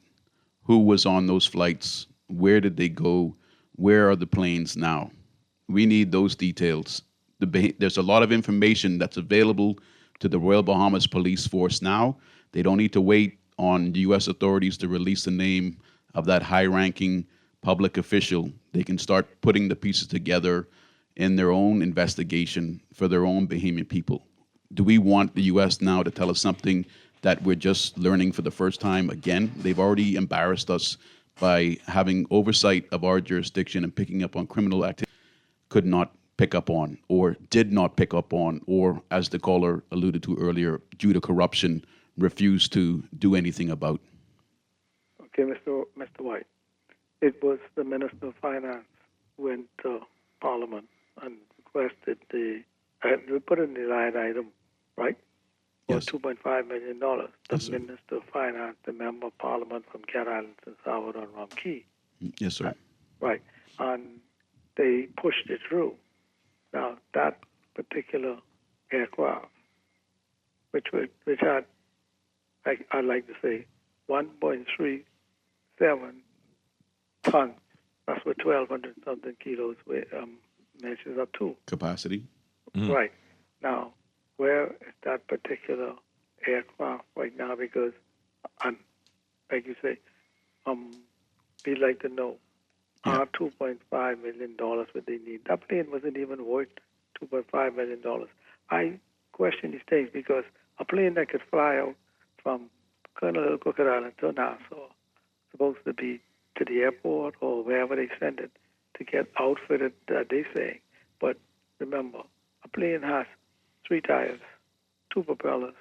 Who was on those flights? Where did they go? Where are the planes now? We need those details. There's a lot of information that's available to the Royal Bahamas Police Force now. They don't need to wait on the U.S. authorities to release the name of that high-ranking public official. They can start putting the pieces together in their own investigation for their own Bahamian people. Do we want the U.S. now to tell us something that we're just learning for the first time again? They've already embarrassed us by having oversight of our jurisdiction and picking up on criminal activity could not pick up on, or did not pick up on, or, as the caller alluded to earlier, due to corruption, refused to do anything about. Okay, Mr. White. It was the Minister of Finance went to Parliament and requested they put in the line item, right? For $2.5 million. The Minister of Finance, the Member of Parliament from Cat Islands and Salvador and Rum Key. Yes, sir. Right. And they pushed it through. Now, that particular aircraft, which had, I'd like to say, 1.37 tons, that's what 1,200 something kilos measures up to. Capacity. Right. Now, where is that particular aircraft right now? Because, like you say, we'd like to know, are $2.5 million what they need? That plane wasn't even worth $2.5 million. I question these things because a plane that could fly out from Colonel Crooked Island to Nassau, supposed to be to the airport or wherever they send it to get outfitted, they say. But remember, a plane has 3 tires, 2 propellers,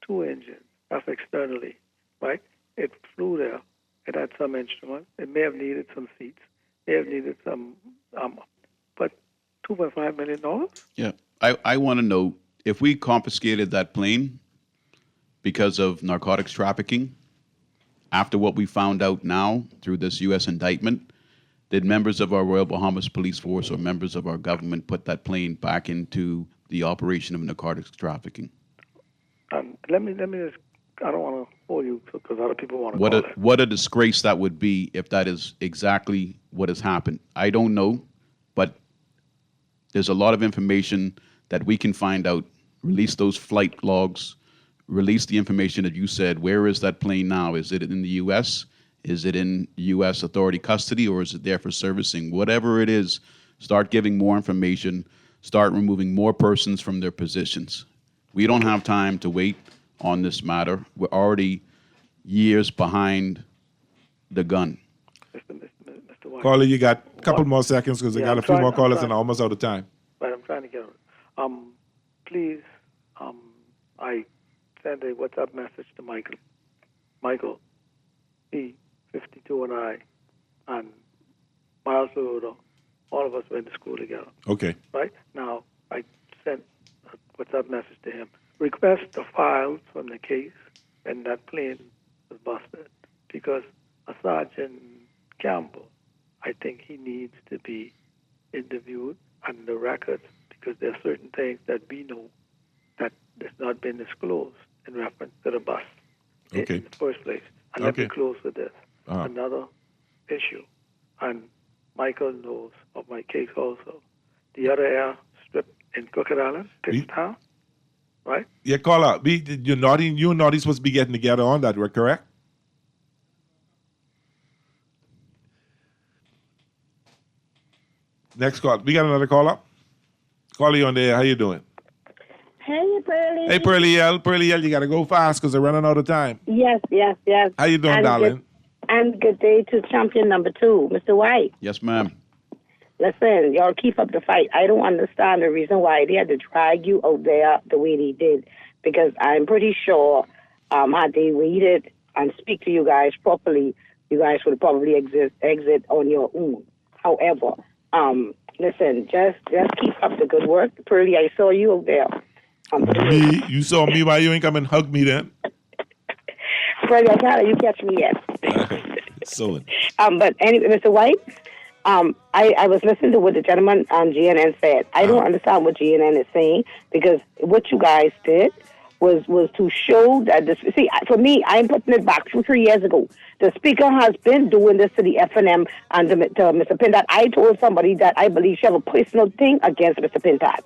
2 engines. That's externally, right? It flew there. It had some instruments. It may have needed some seats. May have needed some, but $2.5 million? Yeah. I want to know, if we confiscated that plane because of narcotics trafficking, after what we found out now through this U.S. indictment, did members of our Royal Bahamas Police Force or members of our government put that plane back into the operation of narcotics trafficking? Let me just, I don't want to hold you because other people want to call it. What a disgrace that would be if that is exactly what has happened. I don't know, but there's a lot of information that we can find out. Release those flight logs, release the information that you said. Where is that plane now? Is it in the U.S.? Is it in U.S. authority custody, or is it there for servicing? Whatever it is, start giving more information, start removing more persons from their positions. We don't have time to wait on this matter. We're already years behind the gun. Mr. White. Caller, you got a couple more seconds because we got a few more callers and almost out of time. Right, I'm trying to get it. Please, I send a WhatsApp message to Michael. Michael, he, 52 and I, and Miles Lodo, all of us went to school together. Okay. Right? Now, I sent a WhatsApp message to him. Request the files from the case, and that plane was busted. Because a Sergeant Campbell, I think he needs to be interviewed on the records, because there are certain things that we know that has not been disclosed in reference to the bus in the first place. And let me close with this. Another issue, and Michael knows of my case also. The other airstrip in Crooked Island, Pitstown, right? Yeah, caller, you and Naughty supposed to be getting together on that, right? Correct? Next call. We got another caller. Caller, you on there. How you doing? Hey, Pearlie. Hey, Pearlie L. Pearlie L, you got to go fast because they're running out of time. Yes. How you doing, darling? And good day to champion number 2, Mr. White. Yes, ma'am. Listen, y'all keep up the fight. I don't understand the reason why they had to drag you out there the way they did, because I'm pretty sure had they waited and speak to you guys properly, you guys would probably exit on your own. However, listen, just keep up the good work. Pearlie, I saw you out there. Me? You saw me? Why you ain't come and hug me then? Pearlie, I can't let you catch me yet. So. But anyway, Mr. White, I was listening to what the gentleman on GNN said. I don't understand what GNN is saying, because what you guys did was to show that this. See, for me, I'm putting it back 2-3 years ago. The speaker has been doing this to the FNM and to Mr. Pintat. I told somebody that I believe she have a personal thing against Mr. Pintat.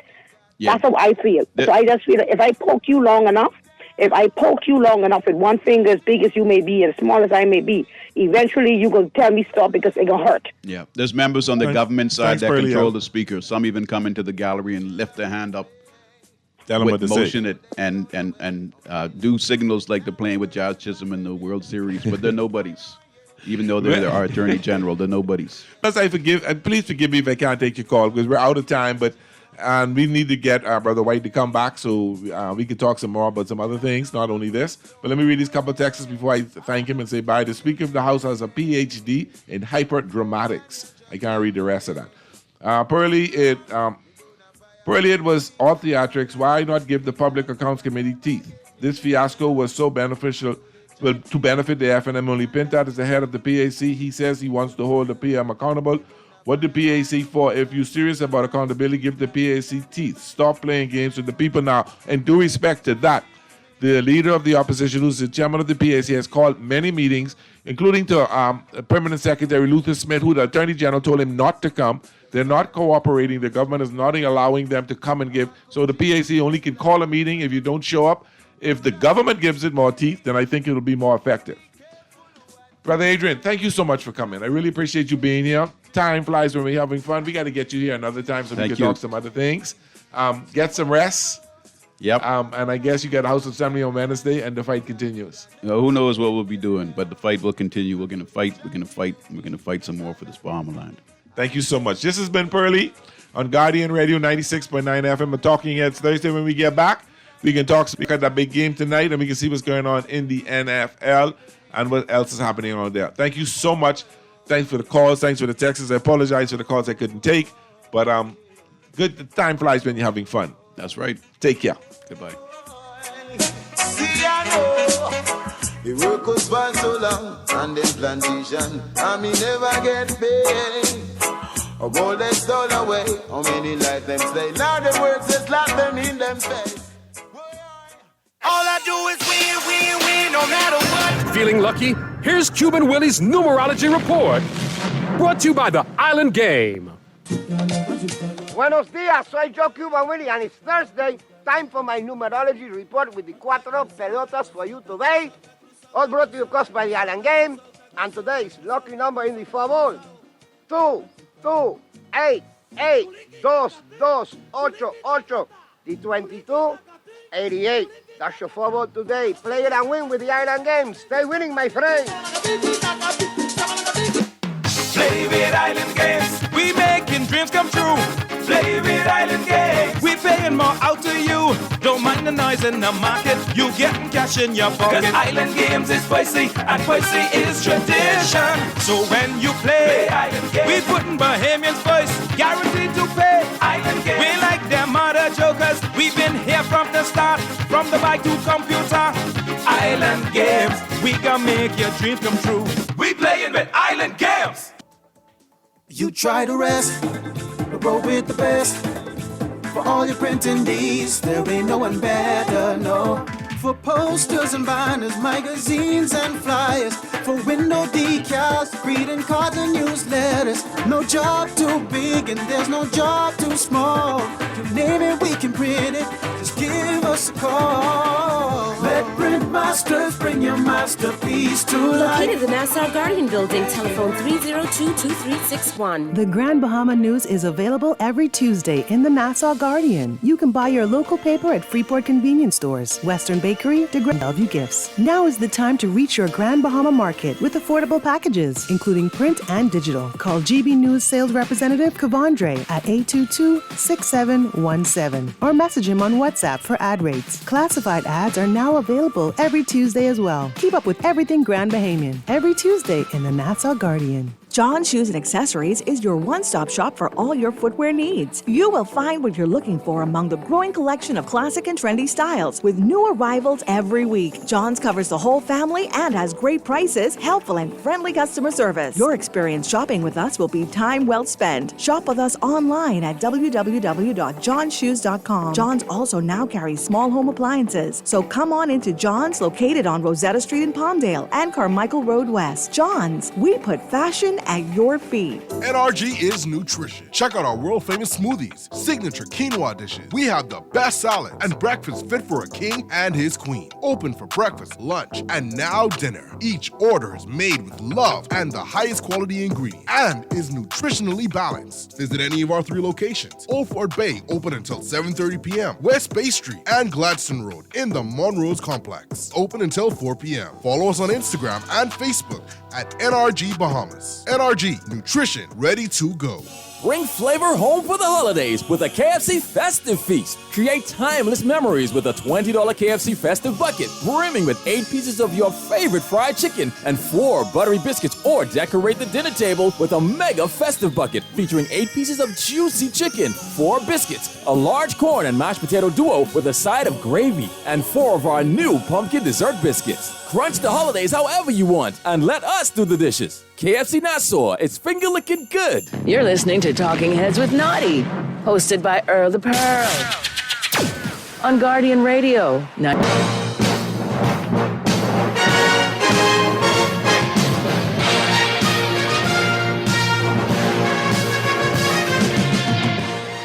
Yeah. That's how I feel. So I just feel that if I poke you long enough with one finger as big as you may be and small as I may be, eventually you going to tell me stop because it going to hurt. Yeah, there's members on the government side that control the speaker. Some even come into the gallery and lift their hand up, motion it, and do signals like they're playing with Jazz Chisholm in the World Series, but they're nobodies. Even though they're our Attorney General, they're nobodies. Plus, please forgive me if I can't take your call because we're out of time, and we need to get Brother White to come back so we can talk some more about some other things, not only this. But let me read these couple of texts before I thank him and say bye. The Speaker of the House has a PhD in hyperdramatics. I can't read the rest of that. Pearlie, it was all theatrics. Why not give the Public Accounts Committee teeth? This fiasco was so beneficial, to benefit the FNM only. Pintat is the head of the PAC. He says he wants to hold the PM accountable. What the PAC for? If you're serious about accountability, give the PAC teeth. Stop playing games with the people now. And due respect to that, the leader of the opposition, who's the chairman of the PAC, has called many meetings, including to Permanent Secretary Luther Smith, who the Attorney General told him not to come. They're not cooperating. The government is not allowing them to come and give. So the PAC only can call a meeting if you don't show up. If the government gives it more teeth, then I think it'll be more effective. Brother Adrian, thank you so much for coming. I really appreciate you being here. Time flies when we're having fun. We got to get you here another time so we can talk some other things. Get some rest. Yep. And I guess you got a House of Assembly on Wednesday, and the fight continues. Who knows what we'll be doing, but the fight will continue. We're going to fight. We're going to fight. We're going to fight some more for this Bahama land. Thank you so much. This has been Pearlie on Guardian Radio 96.9 FM. A Talking Heads Thursday. When we get back, we can talk about that big game tonight, and we can see what's going on in the NFL and what else is happening on there. Thank you so much. Thanks for the calls. Thanks for the texts. I apologize for the calls I couldn't take, but good. The time flies when you're having fun. That's right. Take care. Goodbye. See, I know the work was for so long on them plantation, and me never get paid. Of all they stole away, how many lives them slay? Now the words just lock them in them face. All I do is win, no matter what. Feeling lucky? Here's Cuban Willie's numerology report. Brought to you by the Island Game. Buenos dias, soy Joe Cuban Willie, and it's Thursday. Time for my numerology report with the cuatro pelotas for you today. All brought to you, of course, by the Island Game. And today's lucky number in the favor: 2, 2, 8, 8, 2, 2, 8, 8. The 22, 88. That's your favor today. Play it and win with the Island Game. Stay winning, my friend. Play with Island Games. We making dreams come true. Play with Island Games. We paying more out to you. Don't mind the noise in the market. You getting cash in your pocket. 'Cause Island Games is spicy and spicy is tradition. So when you play Island Games, we putting Bahamians first. Guaranteed to pay. Island Games. We like them other jokers. We've been here from the start. From the bike to computer. Island Games. We gonna make your dreams come true. We playing with Island Games. You try to rest, roll with the best. For all your printing needs, there ain't no one better, no. For posters and banners, magazines and flyers. For window decals, greeting cards and newsletters. No job too big and there's no job too small. You name it, we can print it, just give us a call. Let Printmasters bring your masterpiece to life. Located in the Nassau Guardian Building, telephone 302-2361. The Grand Bahama News is available every Tuesday in the Nassau Guardian. You can buy your local paper at Freeport convenience stores, Western Bakery, DeGrasse, Bellevue Gifts. Now is the time to reach your Grand Bahama market with affordable packages, including print and digital. Call GB News sales representative Kavandre at 822-6717 or message him on WhatsApp for ad rates. Classified ads are now available every Tuesday as well. Keep up with everything Grand Bahamian every Tuesday in the Nassau Guardian. John Shoes and Accessories is your one-stop shop for all your footwear needs. You will find what you're looking for among the growing collection of classic and trendy styles with new arrivals every week. John's covers the whole family and has great prices, helpful and friendly customer service. Your experience shopping with us will be time well spent. Shop with us online at www.johnshoes.com. John's also now carries small home appliances, so come on into John's, located on Rosetta Street in Palmdale and Carmichael Road West. John's, we put fashion at your feet. NRG is nutrition. Check out our world-famous smoothies, signature quinoa dishes. We have the best salad and breakfast fit for a king and his queen. Open for breakfast, lunch, and now dinner. Each order is made with love and the highest quality ingredients and is nutritionally balanced. Visit any of our 3 locations. Old Fort Bay, open until 7:30 p.m. West Bay Street and Gladstone Road in the Monrose Complex, open until 4 p.m. Follow us on Instagram and Facebook at NRG Bahamas. NRG, nutrition ready to go. Bring flavor home for the holidays with a KFC Festive Feast. Create timeless memories with a $20 KFC Festive Bucket, brimming with 8 pieces of your favorite fried chicken and 4 buttery biscuits, or decorate the dinner table with a mega Festive Bucket featuring 8 pieces of juicy chicken, 4 biscuits, a large corn and mashed potato duo with a side of gravy, and 4 of our new pumpkin dessert biscuits. Crunch the holidays however you want and let us do the dishes. KFC Nassau, it's finger-licking good. You're listening to Talking Heads with Naughty, hosted by Earl the Pearl. On Guardian Radio.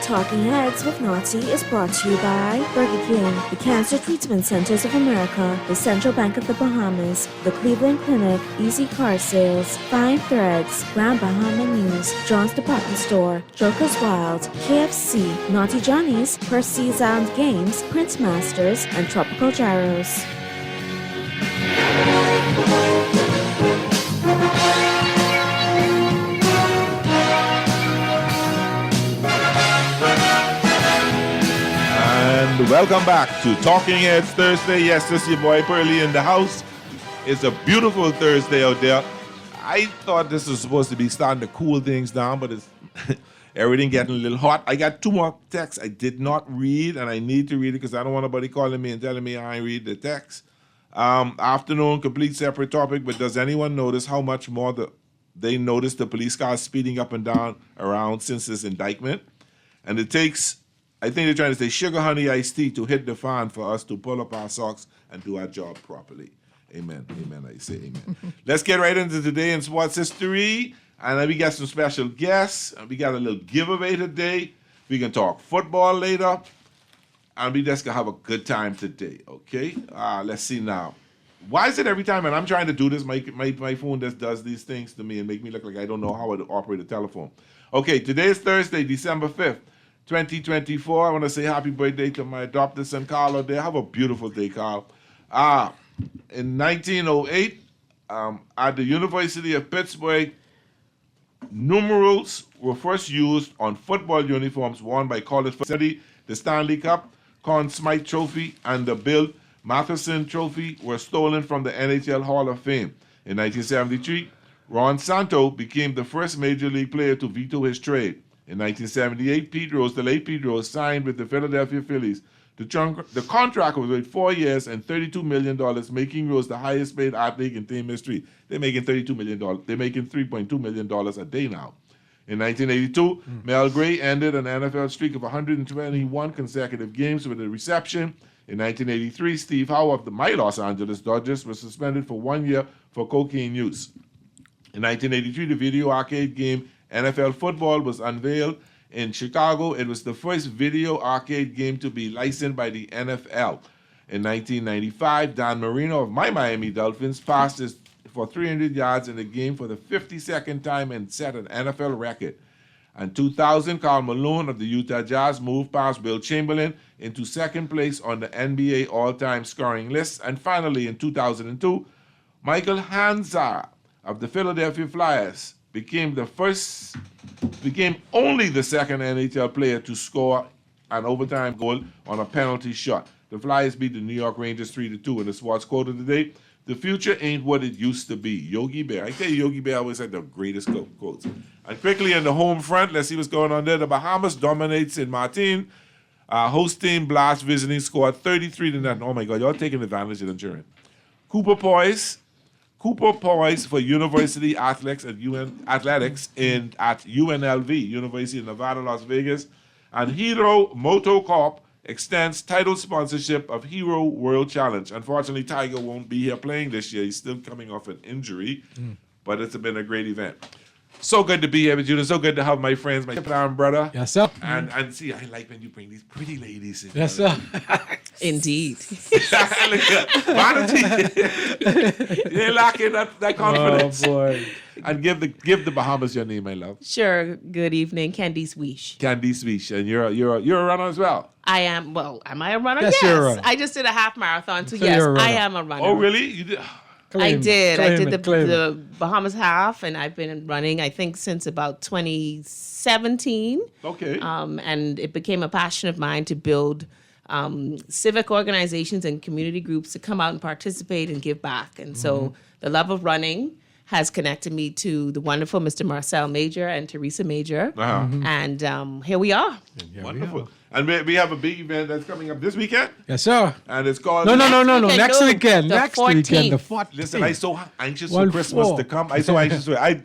Talking Heads with Naughty is brought to you by Burger King, the Cancer Treatment Centers of America, the Central Bank of the Bahamas, the Cleveland Clinic, Easy Car Sales, Fine Threads, Grand Bahama News, John's Department Store, Joker's Wild, KFC, Naughty Johnny's, Percy's Island Games, Printmasters, and Tropical Gyros. And welcome back to Talking Heads Thursday. Yes, this is your boy Pearly in the house. It's a beautiful Thursday out there. I thought this was supposed to be starting to cool things down, but it's everything getting a little hot. I got 2 more texts I did not read, and I need to read it because I don't want nobody calling me and telling me I ain't read the text. Afternoon, complete separate topic, but does anyone notice how much more they notice the police cars speeding up and down around since this indictment? And it takes, I think they're trying to say, sugar, honey, iced tea to hit the fan for us to pull up our socks and do our job properly. Amen. Amen. I say amen. Let's get right into today in sports history. And then we got some special guests. And we got a little giveaway today. We can talk football later. And we just going to have a good time today, okay? Let's see now. Why is it every time, and I'm trying to do this, my phone just does these things to me and make me look like I don't know how to operate a telephone. Okay, today is Thursday, December 5th. 2024. I want to say happy birthday to my adopted son, Carl. They have a beautiful day, Carl. In 1908, at the University of Pittsburgh, numerals were first used on football uniforms worn by college facility. The Stanley Cup, Conn Smythe Trophy, and the Bill Matheson Trophy were stolen from the NHL Hall of Fame. In 1973, Ron Santo became the first Major League player to veto his trade. In 1978, the late Pete Rose, signed with the Philadelphia Phillies. The contract was with 4 years and $32 million, making Rose the highest paid athlete in team history. They're making $32 million. They're making $3.2 million a day now. In 1982, Mel Gray ended an NFL streak of 121 consecutive games with a reception. In 1983, Steve Howe of my Los Angeles Dodgers was suspended for 1 year for cocaine use. In 1983, the video arcade game NFL Football was unveiled in Chicago. It was the first video arcade game to be licensed by the NFL. In 1995, Dan Marino of my Miami Dolphins passed for 300 yards in the game for the 52nd time and set an NFL record. In 2000, Karl Malone of the Utah Jazz moved past Will Chamberlain into second place on the NBA all-time scoring list. And finally, in 2002, Michael Hanza of the Philadelphia Flyers became only the second NHL player to score an overtime goal on a penalty shot. The Flyers beat the New York Rangers 3-2 in the sports quote of the day. The future ain't what it used to be. Yogi Bear. I tell you, Yogi Bear always had the greatest quotes. And quickly in the home front, let's see what's going on there. The Bahamas dominates in Martin. Host team Blast visiting scored 33-0. Oh my God, y'all taking advantage of the insurance. Cooper Poise for University Athletics at UNLV, University of Nevada, Las Vegas. And Hero Motocorp extends title sponsorship of Hero World Challenge. Unfortunately, Tiger won't be here playing this year. He's still coming off an injury, but it's been a great event. So good to be here with you. It's so good to have my friends, my arm brother. Yes, sir. And see, I like when you bring these pretty ladies in. Yes, sir. Indeed. Vanity. You're lacking that confidence. Oh, boy. And give the Bahamas your name, my love. Sure. Good evening, Candice Weish. Candice Weish, and you're a runner as well. I am. Well, am I a runner? Yes, you're a runner. I just did a half marathon, so So yes, you're a runner. I am a runner. Oh, really? You did? I did. I did claim the Bahamas half, and I've been running, I think, since about 2017. Okay. And it became a passion of mine to build civic organizations and community groups to come out and participate and give back. And so the love of running has connected me to the wonderful Mr. Marcel Major and Teresa Major. And here we are. Wonderful. And we have a big event that's coming up this weekend. Yes, sir. And it's called... No. weekend, Next no. weekend. The Next weekend, the 14th. 14th. Listen, I'm so anxious for 1-4. Christmas to come. I'm so anxious for it.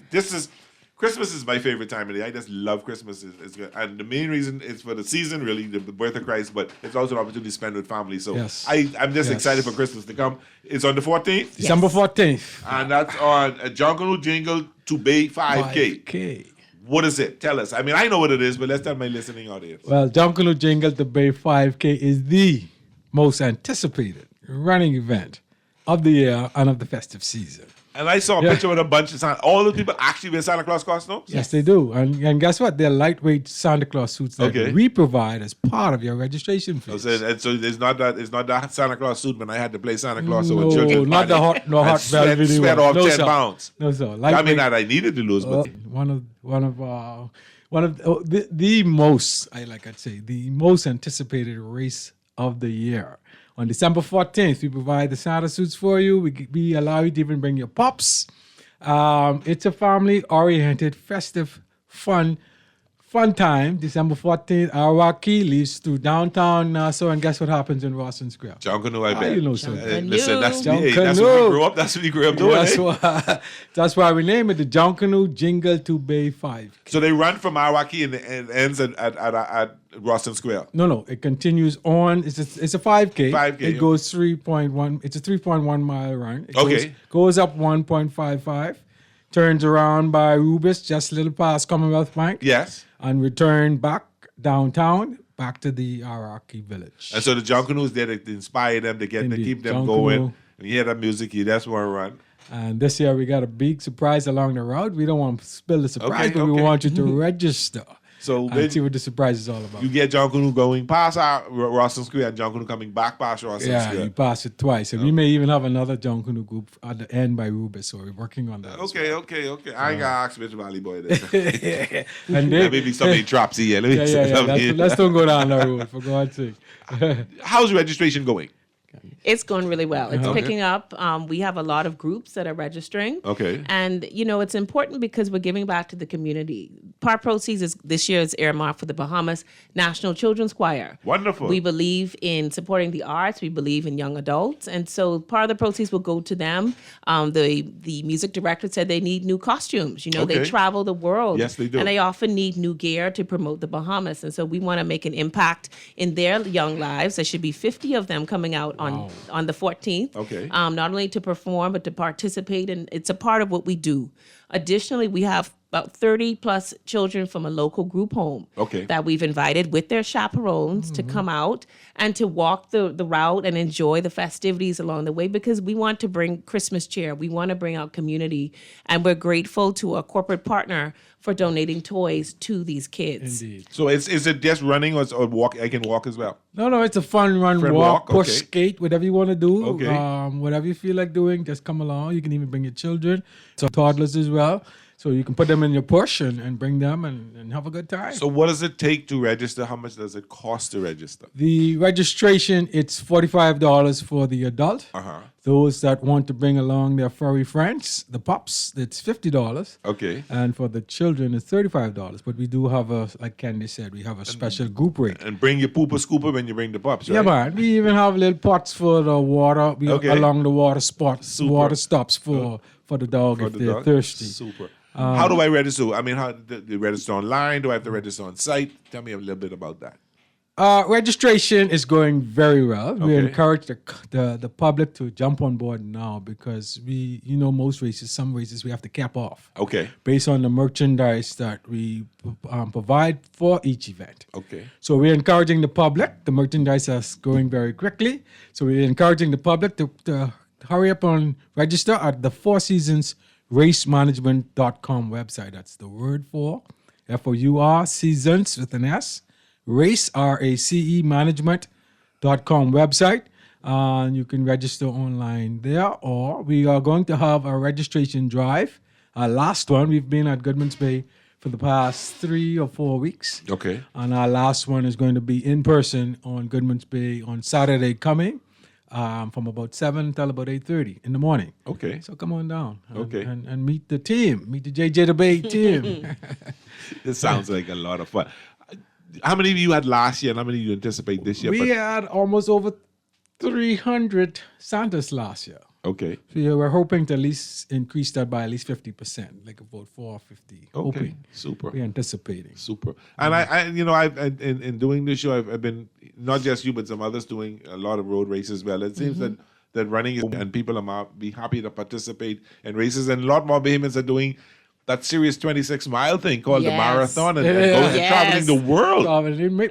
Christmas is my favorite time of the year. I just love Christmas. It's good. And the main reason is for the season, really, the birth of Christ, but it's also an opportunity to spend with family. So Yes. I'm just excited for Christmas to come. It's on the 14th. December 14th. And that's on a Jungle Jingle to Bay 5K. 5K. What is it? Tell us. I mean, I know what it is, but let's tell my listening audience. Well, Jungle Jingle to Bay 5K is the most anticipated running event of the year and of the festive season. And I saw a picture with a bunch of all the people actually wear Santa Claus costumes? Yes, they do. And guess what? They're lightweight Santa Claus suits that Okay. we provide as part of your registration fee. So it's not that Santa Claus suit when I had to play Santa Claus or No, children. not the hot velvety sweat one. off No, 10 sir. pounds. No, sir. I mean Lightweight. that I needed to lose, but one of the most, I'd say, the most anticipated race of the year. On December 14th, we provide the Santa suits for you. We allow you to even bring your pups. It's a family-oriented, festive, fun time. December 14th, Arawaki leaves through downtown Nassau, and guess what happens in Rawson Square? Junkanoo, I bet. You know so. Listen, that's what we grew up. That's what we grew up doing. That's why we name it the Junkanoo Jingle to Bay 5. So they run from Arawaki and ends at Rawson Square. No, it continues on. It's a 5K. 5K, It yeah. goes 3.1. It's a 3.1 mile run. It Okay. goes up 1.55, turns around by Rubis, just a little past Commonwealth Bank. Yes. And return back downtown, back to the Arawaki village. And so the Junkanoos there to inspire them, to keep them Junkanoo. going. When you hear that music, you just want to run. And this year we got a big surprise along the route. We don't want to spill the surprise, but we okay. want you to register. So and see what the surprise is all about. You get Junkanoo going past Rawson Square and Junkanoo coming back past Rawson Yeah, Square. you pass it twice. And we may even have another Junkanoo group at the end by Rubis, so we're working on that. Okay. I ain't got to ask Mr. Valley Boy this. And maybe somebody drops here. Let me say something. Let's don't go down that road, for God's sake. How's registration going? It's going really well. It's Okay. picking up. We have a lot of groups that are registering. Okay. And, it's important because we're giving back to the community. Part proceeds this year is earmarked for the Bahamas National Children's Choir. Wonderful. We believe in supporting the arts. We believe in young adults. And so part of the proceeds will go to them. The music director said they need new costumes. They Okay. travel the world. Yes, they do. And they often need new gear to promote the Bahamas. And so we want to make an impact in their young lives. There should be 50 of them coming out on the 14th. Okay. Not only to perform, but to participate. And it's a part of what we do. Additionally, we have about 30 plus children from a local group home that we've invited with their chaperones to come out and to walk the route and enjoy the festivities along the way, because we want to bring Christmas cheer. We want to bring out community, and we're grateful to a corporate partner for donating toys to these kids. Indeed. So is it just running or walk? I can walk as well. No, it's a fun run, Friend walk, push, okay. skate, whatever you want to do. Okay. Whatever you feel like doing, just come along. You can even bring your children, so toddlers as well. So you can put them in your push and bring them and have a good time. So what does it take to register? How much does it cost to register? The registration, it's $45 for the adult. Those that want to bring along their furry friends, the pups, it's $50. Okay. And for the children, it's $35. But we do have like Candy said, we have a special group rate. And bring your pooper scooper when you bring the pups, right? Yeah, man. We even have little pots for the water along the water spots, Super. water stops for the dog if they're thirsty. Super. How do I register? I mean, how do you register online? Do I have to register on site? Tell me a little bit about that. Registration is going very well. We Okay. encourage the public to jump on board now, because most races, some races we have to cap off. Okay. Based on the merchandise that we provide for each event. Okay. So we're encouraging the public. The merchandise is going very quickly. So we're encouraging the public to hurry up and register at the Four Seasons racemanagement.com website. That's the word for FOUR seasons with an S. Race, RACE management.com website. And you can register online there, or we are going to have a registration drive. Our last one, we've been at Goodman's Bay for the past 3 or 4 weeks. Okay. And our last one is going to be in person on Goodman's Bay on Saturday coming. From about 7 till about 8:30 in the morning. Okay. So come on down. Okay. And meet the team. Meet the JJ the Bay team. This sounds like a lot of fun. How many of you had last year and how many do you anticipate this year? We had almost over 300 Santas last year. Okay. So yeah, we're hoping to at least increase that by at least 50%, like about 450. Okay. Hoping. Super. We're anticipating. Super. And I've in doing this show, I've been, not just you, but some others doing a lot of road races as well. It seems that running is, and people are be happy to participate in races, and a lot more Bahamians are doing that serious 26-mile thing called the marathon, and those are traveling the world.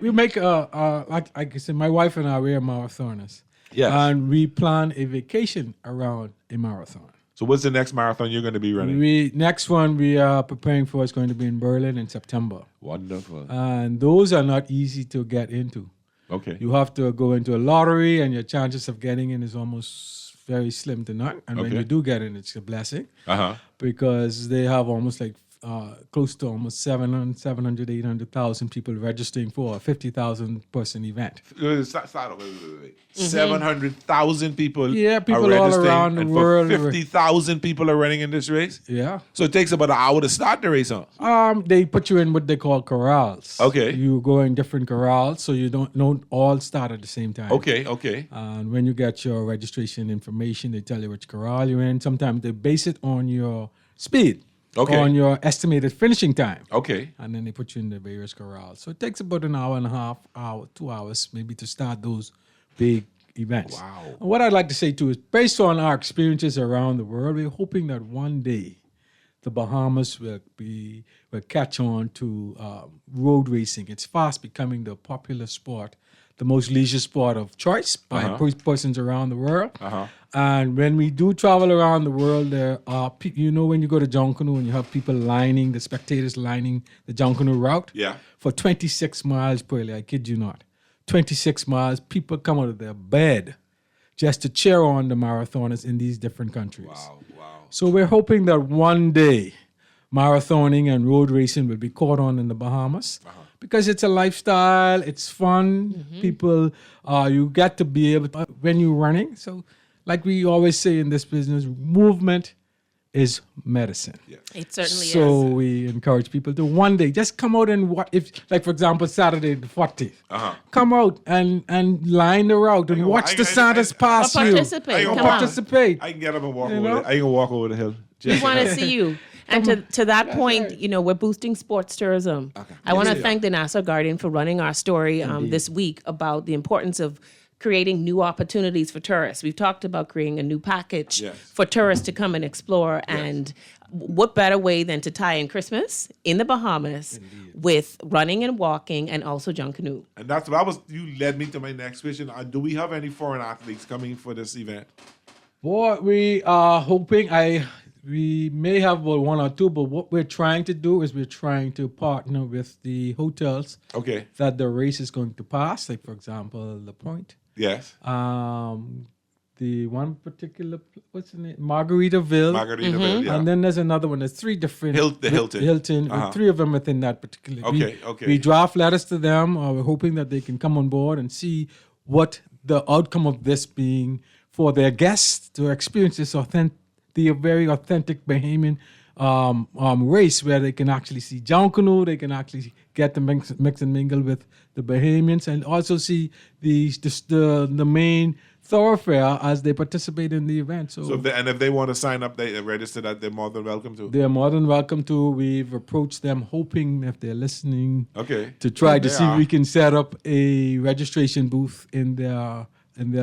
We make like I said, my wife and I, we are marathoners. Yes. And we plan a vacation around a marathon. So what's the next marathon you're going to be running? Next one we are preparing for is going to be in Berlin in September. Wonderful. And those are not easy to get into. Okay. You have to go into a lottery, and your chances of getting in is almost very slim to none. And when Okay. you do get in, it's a blessing. Uh-huh. Because they have almost like close to almost 700, 800,000 people registering for a 50,000 person event. Start over. Wait. 700,000 people, Yeah, people are all registering, around the and world. 50,000 people are running in this race? Yeah. So it takes about an hour to start the race, huh? They put you in what they call corrals. Okay. You go in different corrals, so you don't all start at the same time. Okay. And when you get your registration information, they tell you which corral you're in. Sometimes they base it on your speed. Okay. On your estimated finishing time. Okay. And then they put you in the various corrals. So it takes about an hour and a half, 2 hours maybe to start those big events. Wow. And what I'd like to say too is, based on our experiences around the world, we're hoping that one day the Bahamas will catch on to road racing. It's fast becoming the popular sport, the most leisure sport of choice by persons around the world. And when we do travel around the world, there are when you go to Junkanoo and you have people lining, the spectators lining the Junkanoo route. Yeah. For 26 miles per I kid you not. 26 miles, people come out of their bed just to cheer on the marathoners in these different countries. Wow. So we're hoping that one day marathoning and road racing will be caught on in the Bahamas. Because it's a lifestyle, it's fun. People, you get to be able to, when you're running. So, like we always say in this business, movement is medicine. It certainly is. So we encourage people to one day just come out and for example, Saturday the 40th, come out and line the route and watch the Santas pass you. Participate. Come on. Participate. I can get up and walk You over know? I can walk over the hill. We want to see you. And to that point, we're boosting sports tourism. I want to thank the Nassau Guardian for running our story this week about the importance of creating new opportunities for tourists. We've talked about creating a new package for tourists to come and explore and what better way than to tie in Christmas in the Bahamas with running and walking and also Junkanoo? And that's what you led me to my next question. Do we have any foreign athletes coming for this event? Boy, we are hoping we may have one or two, but what we're trying to do is we're trying to partner with the hotels that the race is going to pass. Like, for example, The Point. Yes. The one particular, what's the name? Margaritaville. Margaritaville, yeah. And then there's another one. There's three different. The Hilton. Hilton. Three of them within that particular. Okay. We draft letters to them. We're hoping that they can come on board and see what the outcome of this being for their guests to experience this the very authentic Bahamian race where they can actually see Junkanoo, they can actually get to mix and mingle with the Bahamians, and also see the main thoroughfare as they participate in the event. So if they want to sign up, they register that, they're more than welcome to. They're more than welcome to. We've approached them hoping, if they're listening, to try to see if we can set up a registration booth in their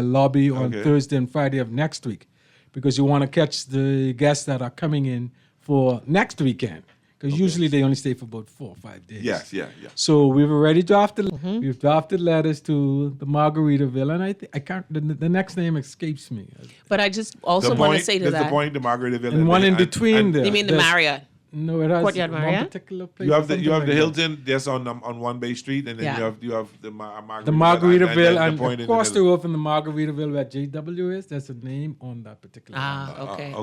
lobby on Thursday and Friday of next week, because you want to catch the guests that are coming in for next weekend. Because usually they only stay for about 4 or 5 days. Yes, yeah. So we've already drafted. We've drafted letters to the Margaritaville, and I can't. The next name escapes me. But I just also want to say to that. The Point, the Margaritaville, and one in between there. You mean the Marriott? No, it has Courtyard one Marriott? particular place. You have the Hilton that's on One Bay Street, and then you have the Margaritaville, and the Point across the road from the Margaritaville where JW is. There's a name on that particular. Okay.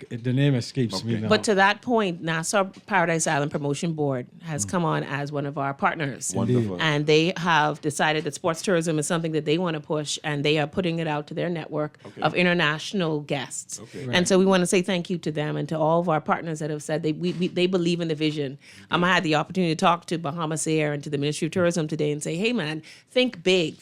The name escapes me now. But to that point, Nassau Paradise Island Promotion Board has come on as one of our partners. Wonderful. And they have decided that sports tourism is something that they want to push, and they are putting it out to their network of international guests. And so we want to say thank you to them and to all of our partners that have said they believe in the vision. I had the opportunity to talk to Bahamas Air and to the Ministry of Tourism today and say, hey man, think big,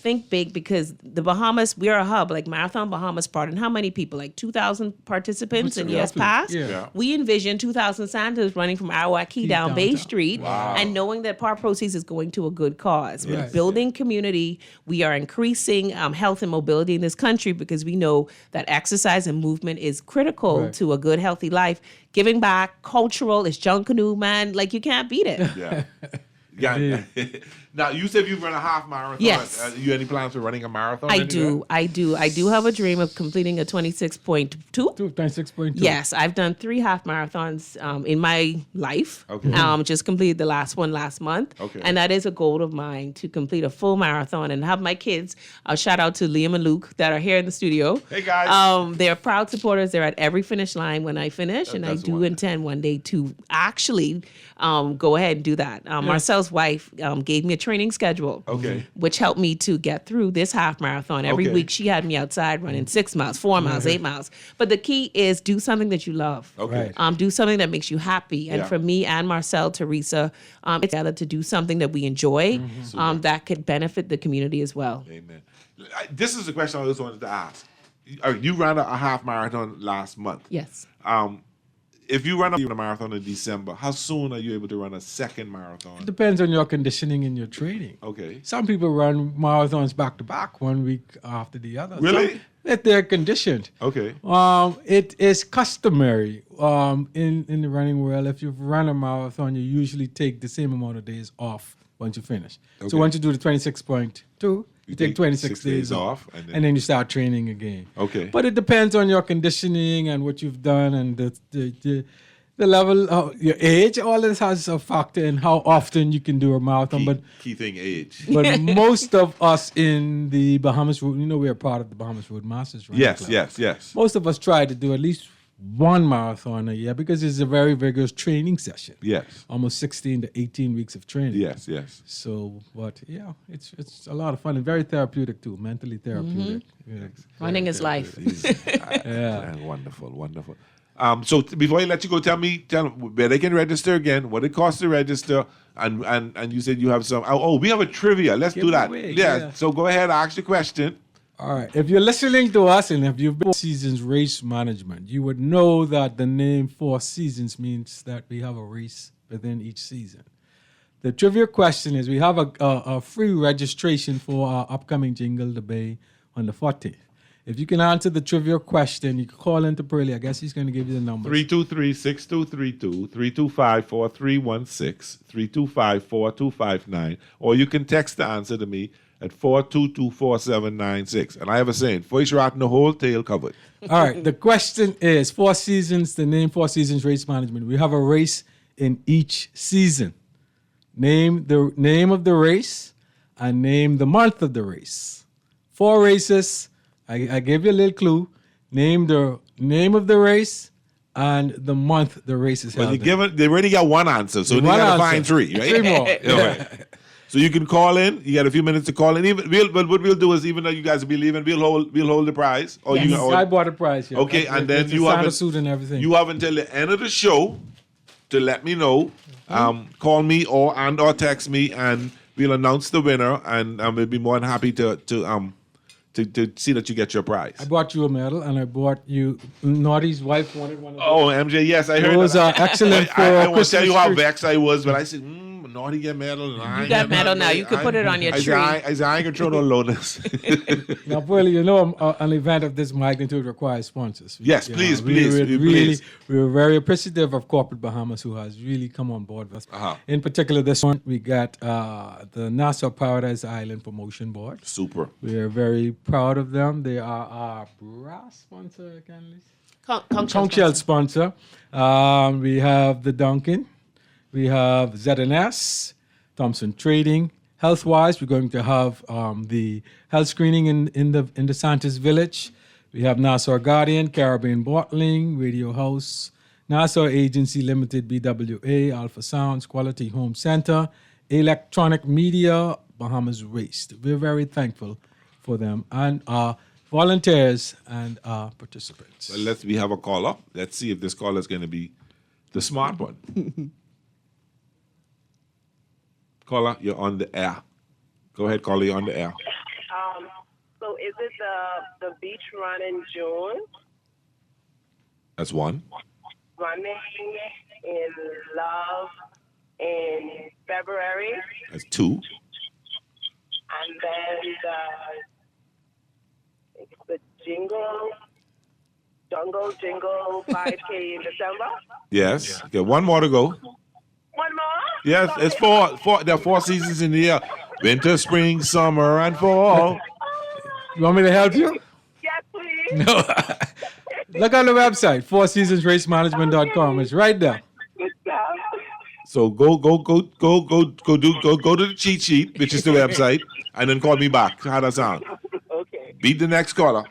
because the Bahamas, we're a hub, like Marathon Bahamas part, and how many people? Like 2,000 participants in years past? Yeah. We envision 2,000 Santas running from Arawaki down Bay Street, and knowing that part proceeds is going to a good cause. We're building community. We are increasing health and mobility in this country because we know that exercise and movement is critical to a good, healthy life. Giving back, cultural, it's Junkanoo, man. Like, you can't beat it. Yeah. Now, you said you run a half marathon. Yes. You any plans for running a marathon? I do. I do have a dream of completing a 26.2. 26.2. Yes, I've done 3 half marathons in my life. Okay. Just completed the last one last month. Okay. And that is a goal of mine, to complete a full marathon and have my kids. Shout out to Liam and Luke that are here in the studio. Hey, guys. They're proud supporters. They're at every finish line when I finish. And I do intend one day to actually go ahead and do that. Marcel's wife gave me a training schedule, which helped me to get through this half marathon. Every week she had me outside running 6 miles, 4 miles, 8 miles. But the key is do something that you love. Do something that makes you happy. And for me and Marcel, Teresa, it's together to do something that we enjoy that could benefit the community as well. Amen. This is a question I just wanted to ask. You ran a half marathon last month. Yes. If you run a marathon in December, how soon are you able to run a second marathon? It depends on your conditioning and your training. Okay. Some people run marathons back to back, 1 week after the other. Really? If they're conditioned. Okay. It is customary in the running world. If you run a marathon, you usually take the same amount of days off once you finish. Okay. So once you do the 26.2, you take 26 days off, and then you start training again. Okay. But it depends on your conditioning and what you've done and the level of your age. All this has a factor in how often you can do a marathon. Key thing, age. But most of us in the Bahamas Road, we're part of the Bahamas Road Masters Running Club. Yes. Most of us try to do at least one marathon a year because it's a very vigorous training session. Yes. Almost 16 to 18 weeks of training. Yes. So, but yeah, it's a lot of fun and very therapeutic too, mentally therapeutic. Running is life. Wonderful. So before I let you go, tell me where they can register again, what it costs to register, and you said you have some. We have a trivia. Let's do that. Yeah. So go ahead, ask your question. All right. If you're listening to us and if you've been seasons race management, you would know that the name 4 seasons means that we have a race within each season. The trivia question is, we have a free registration for our upcoming Jingle the Bay on the 14th. If you can answer the trivia question, you can call into Pearlie. I guess he's going to give you the number. 323-6232, 325-4316, 325-4259, or you can text the answer to me at 422-4796. And I have a saying, first rotten the whole tail covered. All right, the question is Four Seasons, the name Four Seasons Race Management. We have a race in each season. Name the name of the race and name the month of the race. 4 races. I gave you a little clue. Name the name of the race and the month the race is held. They already got one answer, so they got to find 3, right? 3 more. Right. So you can call in. You got a few minutes to call in. But what we'll do is, even though you guys will be leaving, we'll hold the prize. Or Yes. I bought a prize. Yeah. Okay, and then you have suit and everything. You have until the end of the show to let me know. Call me or text me, and we'll announce the winner. And we'll be more than happy to see that you get your prize. I bought you a medal, and I bought you. Naughty's wife wanted one of those. Oh, MJ, yes, I heard those that. are excellent for I won't tell Christmas you how tree. vexed I was, but I said, Naughty get medal. And I You got medal now. You can put it on your tree. I said, I ain't gonna throw no lowness. Now, Pearlie, you know an event of this magnitude requires sponsors. Yes, please. We're very appreciative of Corporate Bahamas, who has really come on board with us. In particular, this one, we got the Nassau Paradise Island Promotion Board. Super. We are very proud of them. They are our brass sponsor, again. Conch Shell sponsor. We have the Duncan. We have ZNS, Thompson Trading. Health-wise, we're going to have the health screening in the Santos Village. We have Nassau Guardian, Caribbean Bottling, Radio House, Nassau Agency Limited, BWA, Alpha Sounds, Quality Home Center, Electronic Media, Bahamas Waste. We're very thankful for them and our volunteers and our participants. Well, we have a caller. Let's see if this caller is going to be the smart one. Caller, you're on the air. Go ahead, caller, you're on the air. So is it the beach run in June? That's one. Running in Love in February? That's 2. And then the Jungle Jingle 5K in December? Yes. Okay, one more to go. One more? Yes, it's 4. There are 4 seasons in the year. Winter, spring, summer, and fall. You want me to help you? Yes, please. No. Look on the website, fourseasonsracemanagement.com. It's right there. So go to the cheat sheet, which is the website, and then call me back. How does that sound? Okay. Beat the next caller.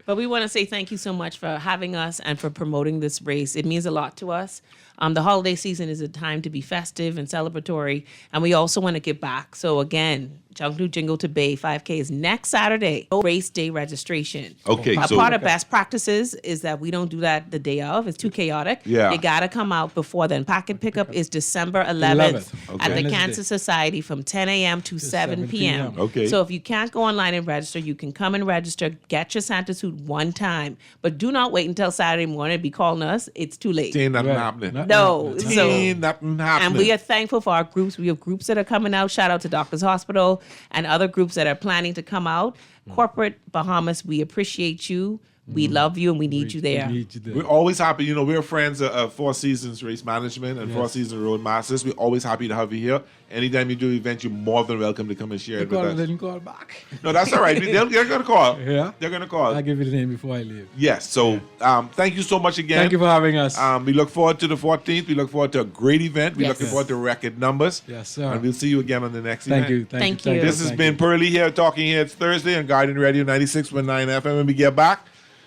But we want to say thank you so much for having us and for promoting this race. It means a lot to us. The holiday season is a time to be festive and celebratory, and we also want to give back. So again, Jungle Jingle to Bay 5K is next Saturday. No race day registration. Okay. A part of best practices is that we don't do that the day of. It's too chaotic. Yeah. You got to come out before then. Packet pickup is December 11th Okay. at the Wednesday. Cancer Society from 10 a.m. to 7 p.m. Okay. So if you can't go online and register, you can come and register, get your Santa suit one time, but do not wait until Saturday morning to be calling us. It's too late. Ain't nothing happening. No. Ain't nothing happening. And we are thankful for our groups. We have groups that are coming out. Shout out to Doctors Hospital and other groups that are planning to come out. Corporate Bahamas, we appreciate you. We love you and we need you there. We're always happy. We're friends of Four Seasons Race Management and Four Seasons Road Masters. We're always happy to have you here. Anytime you do an event, you're more than welcome to come and share it with us. Didn't call back. No, that's all right. They're going to call. Yeah? They're going to call. I'll give you the name before I leave. Yes. So thank you so much again. Thank you for having us. We look forward to the 14th. We look forward to a great event. We're Yes. looking forward to record numbers. Yes, sir. And we'll see you again on the next Thank event. you. Thank you. This has been Pearlie here, Talking Heads Thursday on Guardian Radio 96.9 FM. When we get back,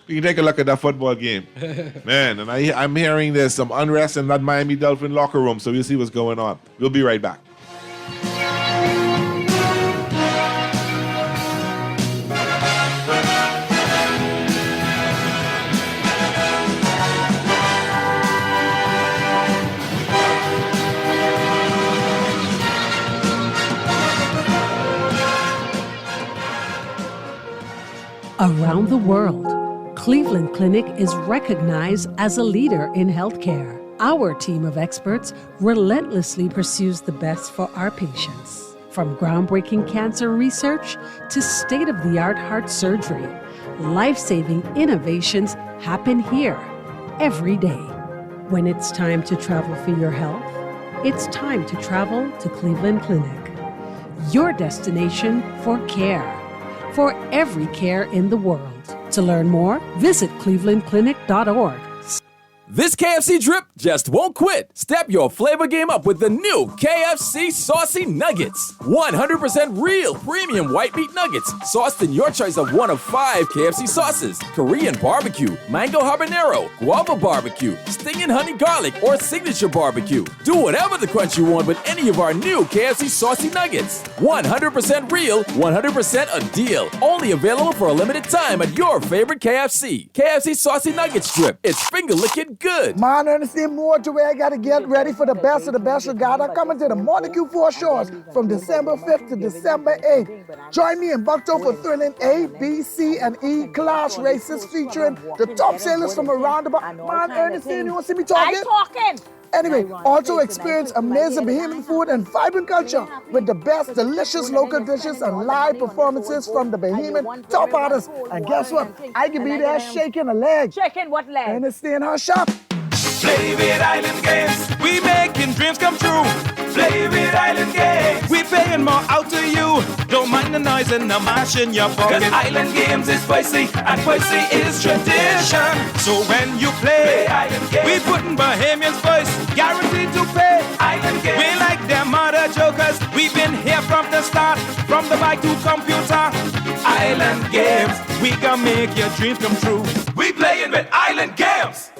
we can take a look at that football game. Man, and I'm hearing there's some unrest in that Miami Dolphin locker room, so we'll see what's going on. We'll be right back. Around the world, Cleveland Clinic is recognized as a leader in healthcare. Our team of experts relentlessly pursues the best for our patients. From groundbreaking cancer research to state-of-the-art heart surgery, life-saving innovations happen here every day. When it's time to travel for your health, it's time to travel to Cleveland Clinic. Your destination for care, for every care in the world. To learn more, visit clevelandclinic.org. This KFC drip just won't quit. Step your flavor game up with the new KFC Saucy Nuggets. 100% real premium white meat nuggets, sauced in your choice of one of 5 KFC sauces: Korean barbecue, mango habanero, guava barbecue, stinging honey garlic, or signature barbecue. Do whatever the crunch you want with any of our new KFC Saucy Nuggets. 100% real, 100% a deal. Only available for a limited time at your favorite KFC. KFC Saucy Nuggets drip. It's finger-licking good. Man, understand more to where I got to get ready for the best of the best regatta coming to the Montague Four Shores from December 5th to December 8th. Join me in Bucktown for thrilling A, B, C, and E class races featuring the top sailors from around the Man, Ernestine, you want to see me talking? I'm talking. Anyway, also experience amazing Bahamian food and vibrant culture with the best delicious local dishes and live performances from the Bahamian top artists. And guess what? I can be there shaking a leg. Shaking what leg? Understand her shop? Play with Island Games, we making dreams come true. Play with Island Games, we paying more out to you. Don't mind the noise and the mash in your pocket. 'Cause Island Games is spicy and spicy is tradition. So when you play Island Games, we putting Bahamians first, guaranteed to pay. Island Games, we like them other jokers. We've been here from the start, from the bike to computer. Island Games, we can make your dreams come true. We playing with Island Games.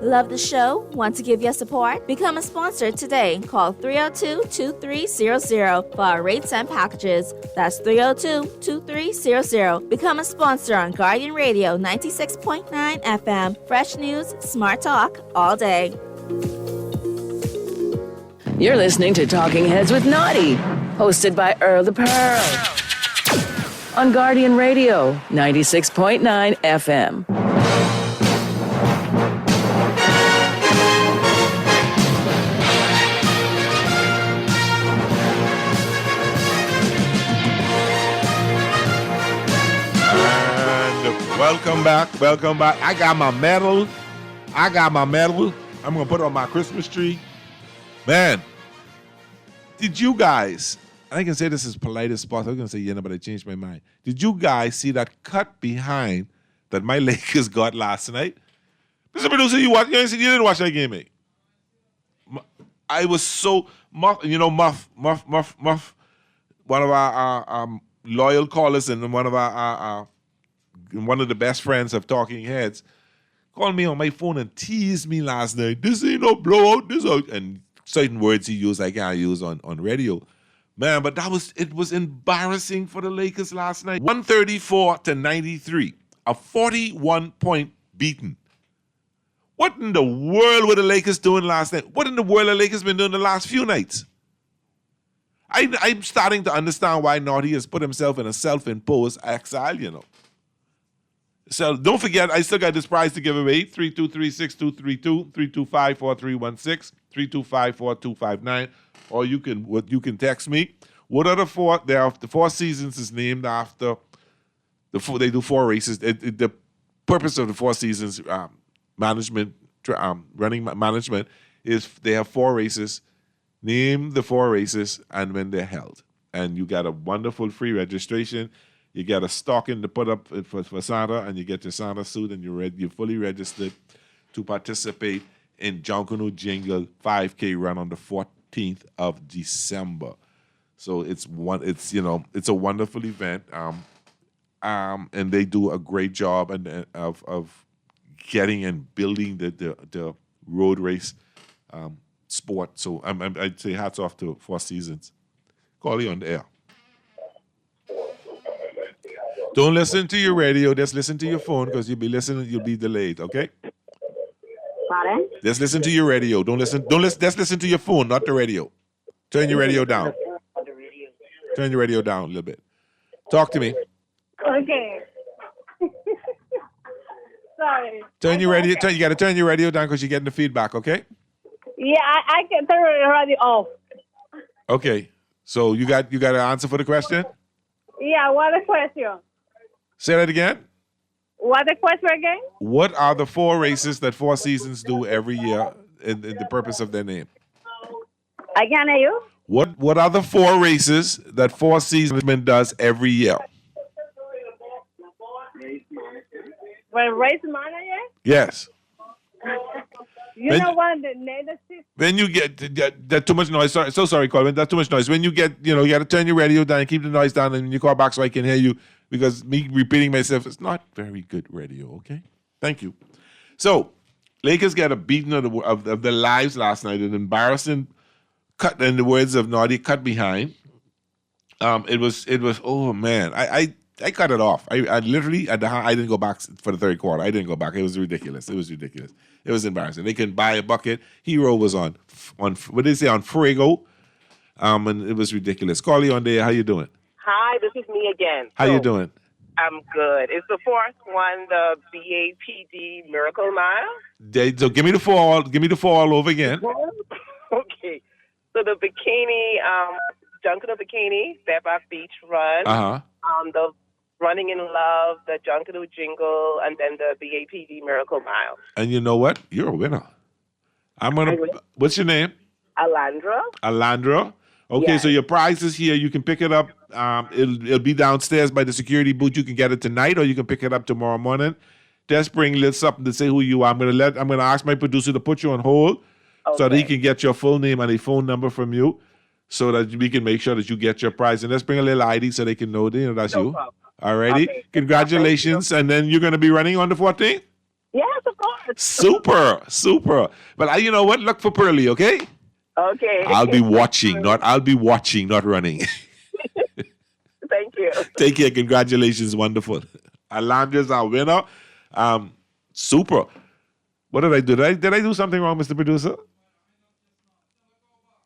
Love the show? Want to give your support? Become a sponsor today. Call 302-2300 for our rates and packages. That's 302-2300. Become a sponsor on Guardian Radio 96.9 FM. Fresh news, smart talk, all day. You're listening to Talking Heads with Naughty, hosted by Earl the Pearl. On Guardian Radio 96.9 FM. Welcome back. I got my medal. I'm going to put it on my Christmas tree. Man, did you guys, and I can say this is polite as possible. I was going to say, yeah, no, but I changed my mind. Did you guys see that cut behind that my Lakers got last night? Mr. Producer, you didn't watch that game, eh? I was so, Muff, one of our loyal callers and one of our one of the best friends of Talking Heads, called me on my phone and teased me last night. This ain't no blowout. And certain words he used I can't use on radio. Man, but it was embarrassing for the Lakers last night. 134-93, a 41-point beating. What in the world were the Lakers doing last night? What in the world have the Lakers been doing the last few nights? I'm starting to understand why Naughty has put himself in a self-imposed exile, So don't forget, I still got this prize to give away, 323-6232, 325-4316, 325-4259, or you can text me. What are the four? The Four Seasons is named after they do 4 races. The purpose of the Four Seasons running management is they have 4 races. Name the 4 races and when they're held. And you got a wonderful free registration. You get a stocking to put up for Santa, and you get your Santa suit, and you're fully registered to participate in Junkanoo Jingle 5K run on the 14th of December. So it's a wonderful event, and they do a great job of getting and building the road race sport. So I'd say hats off to 4 Seasons. Call you on the air. Don't listen to your radio. Just listen to your phone because you'll be delayed, okay? Pardon? Just listen to your radio. Just listen to your phone, not the radio. Turn your radio down. Turn your radio down a little bit. Talk to me. Okay. Sorry. Turn your radio. You got to turn your radio down because you're getting the feedback, okay? Yeah, I can turn it already off. Okay. So you got an answer for the question? Yeah, what the question? Say that again. What the question again? What are the 4 races that Four Seasons do every year in the purpose of their name? I can't hear you. What are the 4 races that Four Seasons does every year? When race manager? Yes. You Then- know what the native system? When you get that too much noise, sorry, Colin, that's too much noise. When you get, you got to turn your radio down, keep the noise down, and you call back so I can hear you, because me repeating myself is not very good radio, okay? Thank you. So, Lakers got a beating of their lives last night, an embarrassing cut, in the words of Naughty, cut behind. It was, oh man, I cut it off. I literally, I didn't go back for the third quarter. I didn't go back. It was ridiculous. It was embarrassing. They couldn't buy a bucket. Hero was on what did they say, on Fuego. And it was ridiculous. Carly on there, how you doing? Hi, this is me again. How you doing? I'm good. It's the fourth one, the BAPD Miracle Mile. So give me the four all over again. Okay. So the bikini, Junkanoo Bikini, Fairbank Beach Run. The Running in Love, the Junkanoo Jingle, and then the BAPD Miracle Mile. And you know what? You're a winner. What's your name? Alandra. Okay, Yes. so your prize is here. You can pick it up. It'll be downstairs by the security booth. You can get it tonight, or you can pick it up tomorrow morning. Just bring something to say who you are. I'm gonna ask my producer to put you on hold, so that he can get your full name and a phone number from you, so that we can make sure that you get your prize. And let's bring a little ID so they can know that's you. Problem. All righty. Okay. Congratulations. And then you're gonna be running on the 14th. Yes, of course. Super. But you know what? Look for Pearly, okay? Okay. I'll be watching, not running. Thank you. Take care. Congratulations. Wonderful. Alandra's our winner. Super. What did I do? Did I do something wrong, Mr. Producer?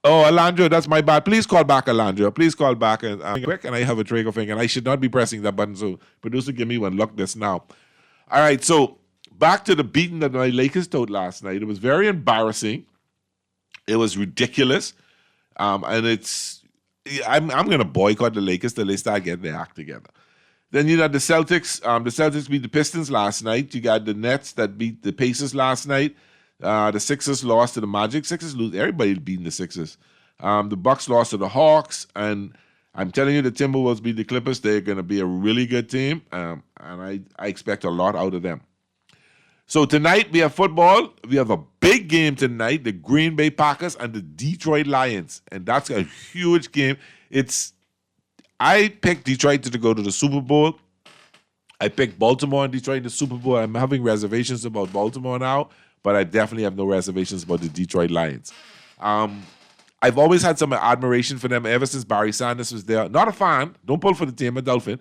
Oh, Alandra, that's my bad. Please call back, Alandra. Please call back. And quick, and I have a trigger finger, and I should not be pressing that button. So, producer, give me one. Look this now. All right, so back to the beating that my Lakers took last night. It was very embarrassing. It was ridiculous. And I'm going to boycott the Lakers till they start getting their act together. Then you got the Celtics. The Celtics beat the Pistons last night. You got the Nets that beat the Pacers last night. The Sixers lost to the Magic. Sixers lose. Everybody beating the Sixers. The Bucks lost to the Hawks. And I'm telling you, the Timberwolves beat the Clippers. They're going to be a really good team. And I expect a lot out of them. So tonight we have football. We have a big game tonight, the Green Bay Packers and the Detroit Lions. And that's a huge game. I picked Detroit to go to the Super Bowl. I picked Baltimore and Detroit in the Super Bowl. I'm having reservations about Baltimore now, but I definitely have no reservations about the Detroit Lions. I've always had some admiration for them ever since Barry Sanders was there. Not a fan. Don't pull for the team, a Dolphin.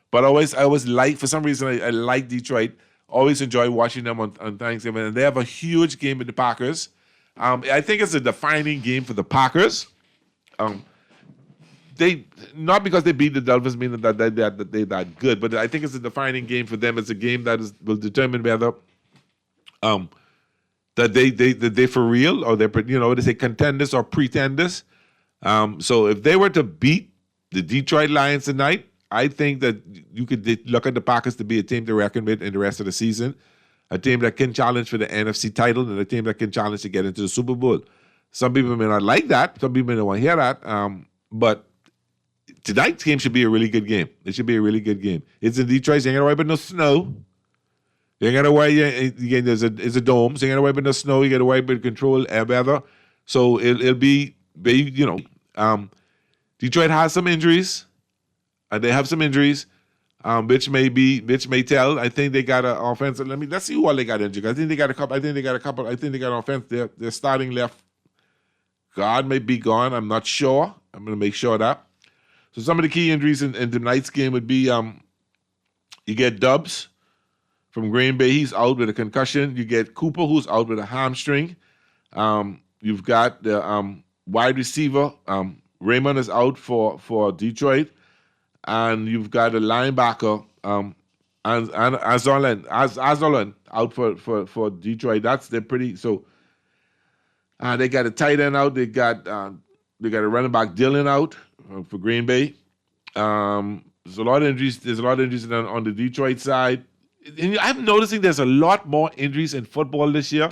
But I always like, for some reason, I like Detroit. Always enjoy watching them on Thanksgiving. And they have a huge game with the Packers. I think it's a defining game for the Packers. They not because they beat the Dolphins mean that they're that good, but I think it's a defining game for them. It's a game that will determine whether that they for real, or they're, they say contenders or pretenders. So if they were to beat the Detroit Lions tonight, I think that you could look at the Packers to be a team to reckon with in the rest of the season, a team that can challenge for the NFC title, and a team that can challenge to get into the Super Bowl. Some people may not like that. Some people may not want to hear that. But tonight's game should be a really good game. It should be a really good game. It's in Detroit. So you ain't got to worry about no snow. You ain't got to worry. Again, it's a dome. So you ain't got to worry about no snow. You got to worry about control air weather. So it'll be, Detroit has some injuries. And they have some injuries, which may tell. I think they got an offense. Let's see who all they got injured. I think they got a couple. I think they got an offense. They're starting left guard may be gone. I'm not sure. I'm going to make sure of that. So some of the key injuries in tonight's game would be you get Dubs from Green Bay. He's out with a concussion. You get Cooper, who's out with a hamstring. You've got the wide receiver. Raymond is out for Detroit. And you've got a linebacker, and Azolan out for Detroit. They're pretty. So they got a tight end out. They They got a running back Dylan out for Green Bay. There's a lot of injuries. There's a lot of injuries on the Detroit side. And I'm noticing there's a lot more injuries in football this year,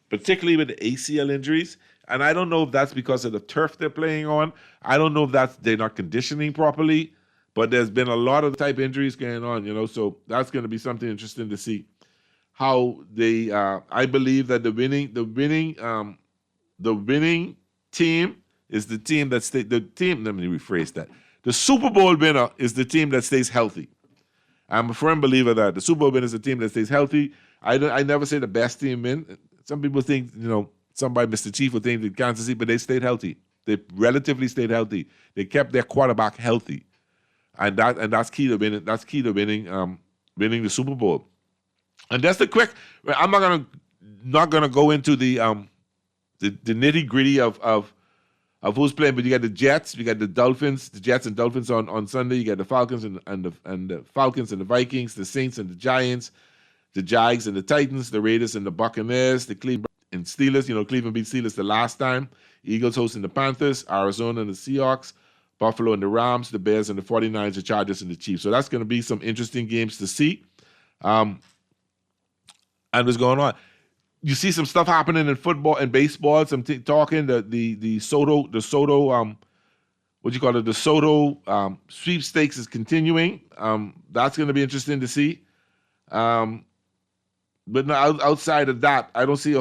particularly with the ACL injuries. And I don't know if that's because of the turf they're playing on. I don't know if they're not conditioning properly. But there's been a lot of type injuries going on, so that's going to be something interesting to see. How they, I believe that the winning team is the team that let me rephrase that. The Super Bowl winner is the team that stays healthy. I'm a firm believer that the Super Bowl winner is the team that stays healthy. I never say the best team win. Some people think, somebody, Mr. Chief, would think that Kansas City, but they stayed healthy. They relatively stayed healthy. They kept their quarterback healthy. And that's key to winning. That's key to winning the Super Bowl. And that's the quick. I'm not gonna go into the nitty gritty of who's playing. But you got the Jets, you got the Dolphins, the Jets and Dolphins on Sunday. You got the Falcons and the Falcons and the Vikings, the Saints and the Giants, the Jags and the Titans, the Raiders and the Buccaneers, the Cleveland and Steelers. Cleveland beat Steelers the last time. Eagles hosting the Panthers, Arizona and the Seahawks. Buffalo and the Rams, the Bears and the 49ers, the Chargers and the Chiefs. So that's going to be some interesting games to see. And what's going on? You see some stuff happening in football and baseball. Some talking the Soto what you call it? The Soto sweepstakes is continuing. That's going to be interesting to see. But outside of that, I don't see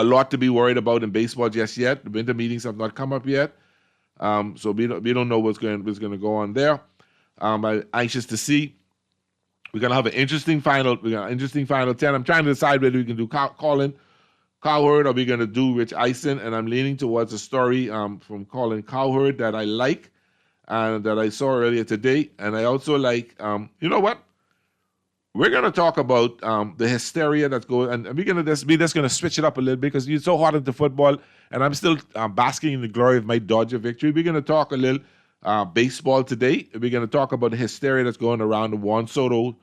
a lot to be worried about in baseball just yet. The winter meetings have not come up yet, so we don't know what's going to go on there. I'm anxious to see. We're gonna have an interesting final. We got an interesting final 10. I'm trying to decide whether we can do Colin Cowherd or we're gonna do Rich Eisen, and I'm leaning towards a story from Colin Cowherd that I like and that I saw earlier today, and I also like. You know what? We're going to talk about the hysteria that's going, and we're going to switch it up a little bit because you're so hot into football, and I'm still basking in the glory of my Dodger victory. We're going to talk a little baseball today. We're going to talk about the hysteria that's going around the Juan Soto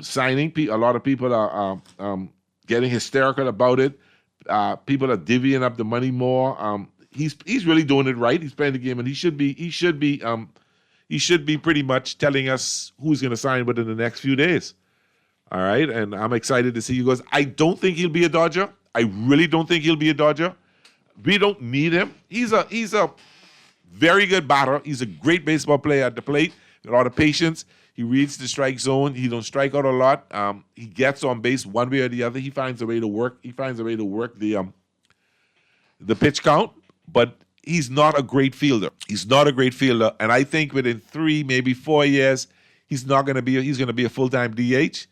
signing. A lot of people are getting hysterical about it. People are divvying up the money more. He's really doing it right. He's playing the game, and he should be pretty much telling us who's going to sign within the next few days. All right, and I'm excited to see you guys. I don't think he'll be a Dodger. I really don't think he'll be a Dodger. We don't need him. He's a very good batter. He's a great baseball player at the plate. A lot of patience. He reads the strike zone. He don't strike out a lot. He gets on base one way or the other. He finds a way to work. He finds a way to work the pitch count, but he's not a great fielder. He's not a great fielder, and I think within 3, maybe 4 years, he's going to be a full-time DH.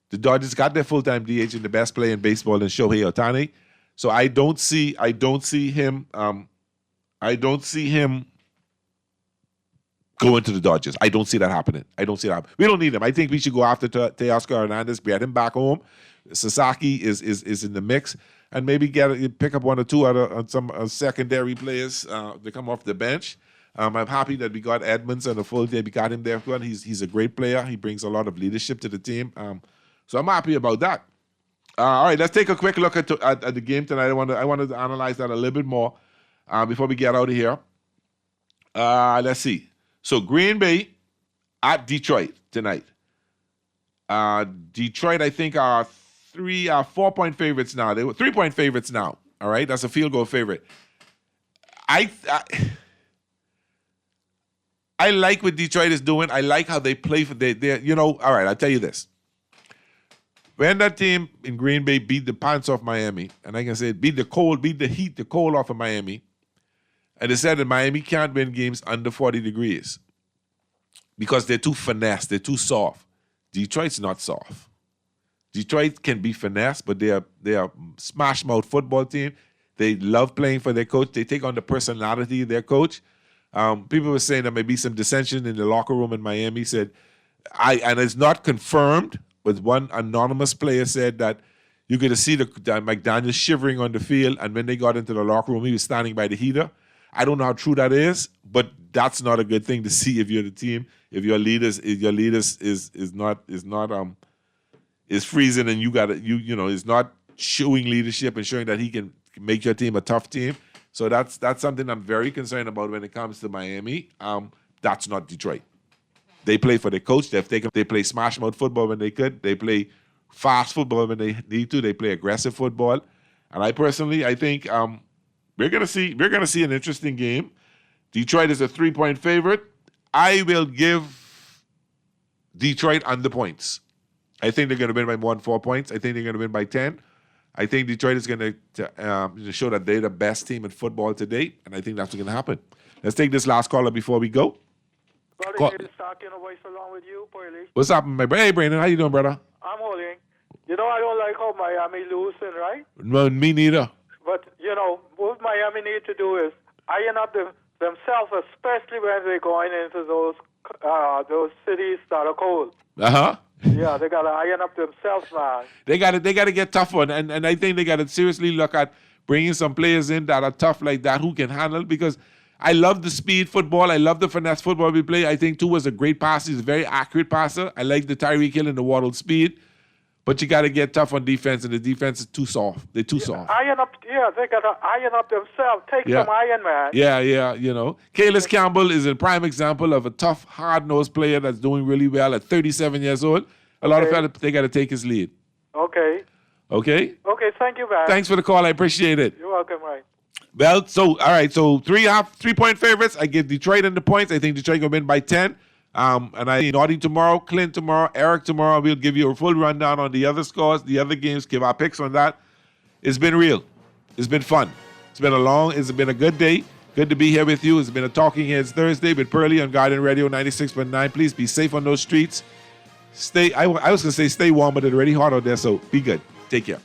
The Dodgers got their full-time DH in the best player in baseball in Shohei Ohtani. So I don't see him going to the Dodgers. I don't see that happening. We don't need him. I think we should go after Teoscar Hernandez, get him back home. Sasaki is in the mix. And maybe pick up 1 or 2 other some secondary players to come off the bench. I'm happy that we got Edmonds on a full day. We got him there. He's a great player. He brings a lot of leadership to the team. So I'm happy about that. All right, let's take a quick look at the game tonight. I wanted to analyze that a little bit more before we get out of here. Let's see. So Green Bay at Detroit tonight. Detroit, I think, are 4-point favorites now. They were 3-point favorites now. All right, that's a field goal favorite. I like what Detroit is doing. I like how they play for all right, I'll tell you this. When that team in Green Bay beat the pants off Miami, and I can say beat the cold off of Miami, and they said that Miami can't win games under 40 degrees because they're too finesse, they're too soft. Detroit's not soft. Detroit can be finesse, but they are smash mouth football team. They love playing for their coach. They take on the personality of their coach. People were saying there may be some dissension in the locker room in Miami. And it's not confirmed, but one anonymous player said that you could see the McDaniels shivering on the field, and when they got into the locker room, he was standing by the heater. I don't know how true that is, but that's not a good thing to see if you're the team. If your leaders is freezing and is not showing leadership and showing that he can make your team a tough team. So that's something I'm very concerned about when it comes to Miami. That's not Detroit. They play for their coach. They play smash mouth football when they could. They play fast football when they need to. They play aggressive football. And I think we're gonna see an interesting game. Detroit is a 3-point favorite. I will give Detroit under points. I think they're going to win by more than 4 points. I think they're going to win by 10. I think Detroit is going to show that they're the best team in football to date, and I think that's what's going to happen. Let's take this last caller before we go. Brother, is talking a voice along with you, Pearly. What's up, my brother? Hey, Brandon, how you doing, brother? I'm holding. I don't like how Miami losing, right? No, me neither. But, what Miami need to do is iron up themselves, especially when they're going into those cities that are cold. Uh-huh. Yeah, they got to iron up themselves, man. They got to get tougher, and I think they got to seriously look at bringing some players in that are tough like that who can handle, because I love the speed football. I love the finesse football we play. I think Tua is a great passer. He's a very accurate passer. I like the Tyreek Hill and the Waddle speed, but you got to get tough on defense, and the defense is too soft. They're too soft. Iron up, they got to iron up themselves. Take some iron, man. Yeah, Calais Campbell is a prime example of a tough, hard-nosed player that's doing really well at 37 years old. A lot of fellas, they got to take his lead. Okay, thank you, man. Thanks for the call. I appreciate it. You're welcome, right. Well, all right, so 3.5 favorites. I give Detroit in the points. I think Detroit going to win by 10. And I Naughty tomorrow, Clint tomorrow, Eric tomorrow. We'll give you a full rundown on the other scores, the other games, give our picks on that. It's been real. It's been fun. It's been a good day. Good to be here with you. It's been a Talking Heads Thursday with Pearly on Guardian Radio 96.9. Please be safe on those streets. I was going to say stay warm, but it's already hot out there, so be good. Take care.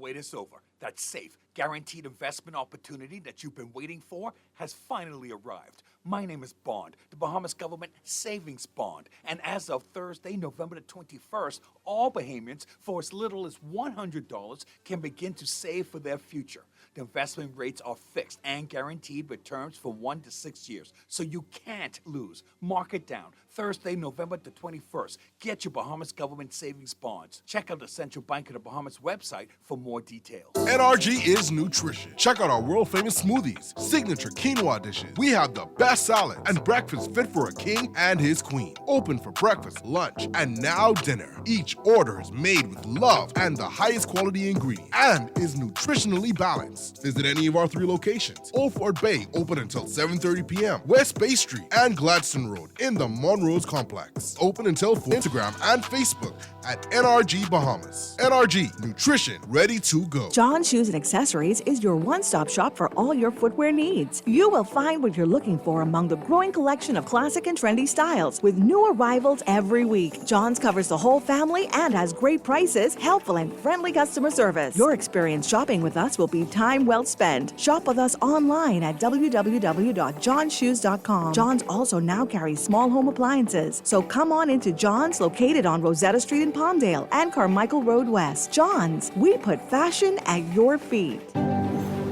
Wait is over. That safe, guaranteed investment opportunity that you've been waiting for has finally arrived. My name is Bond, the Bahamas Government Savings Bond. And as of Thursday, November the 21st, all Bahamians, for as little as $100, can begin to save for their future. The investment rates are fixed and guaranteed with terms from 1 to 6 years, so you can't lose. Mark it down. Thursday, November the 21st. Get your Bahamas Government Savings Bonds. Check out the Central Bank of the Bahamas website for more details. NRG is nutrition. Check out our world-famous smoothies, signature quinoa dishes. We have the best salad and breakfast fit for a king and his queen. Open for breakfast, lunch, and now dinner. Each order is made with love and the highest quality ingredients and is nutritionally balanced. Visit any of our 3 locations. Old Fort Bay, open until 7:30 p.m. West Bay Street and Gladstone Road in the Monrose Complex. Open until 4. Instagram and Facebook at NRG Bahamas. NRG, nutrition ready to go. John Shoes and Accessories is your one-stop shop for all your footwear needs. You will find what you're looking for among the growing collection of classic and trendy styles with new arrivals every week. John's covers the whole family and has great prices, helpful and friendly customer service. Your experience shopping with us will be time well spent. Shop with us online at www.johnshoes.com. John's also now carries small home appliances, so come on into John's, located on Rosetta Street in Palmdale and Carmichael Road West. John's, we put fashion at your feet.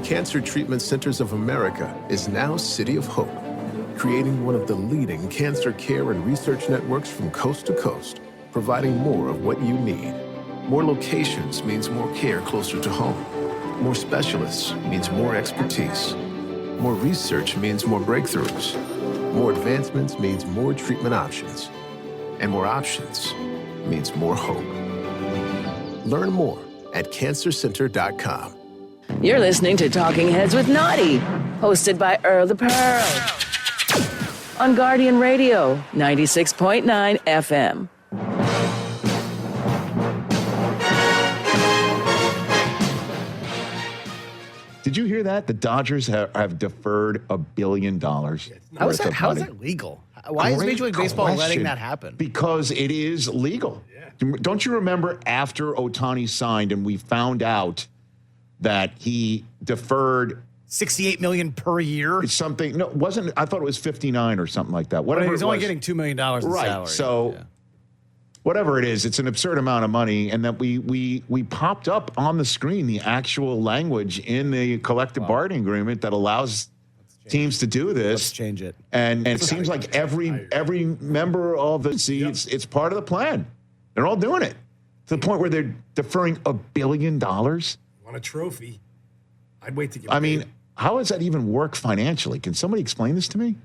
Cancer Treatment Centers of America is now City of Hope, creating one of the leading cancer care and research networks from coast to coast, providing more of what you need. More locations means more care closer to home. More specialists means more expertise. More research means more breakthroughs. More advancements means more treatment options. And more options means more hope. Learn more at cancercenter.com. You're listening to Talking Heads with Naughty, hosted by Earl the Pearl. On Guardian Radio, 96.9 FM. Did you hear that? The Dodgers have deferred $1 billion. How is that legal? Why is Major League Baseball letting that happen? Because it is legal. Yeah. Don't you remember after Ohtani signed and we found out that he deferred $68 million per year? Something. No, it wasn't. I thght it was 59 or something like that. Whatever. He's only getting $2 million in salary. So whatever it is, it's an absurd amount of money, and that we popped up on the screen the actual language in the collective bargaining agreement that allows teams to do this. Let's change it. And it seems like every member of the it's part of the plan. They're all doing it to the point where they're deferring $1 billion. Want a trophy? I'd wait to get. I mean, how does that even work financially? Can somebody explain this to me?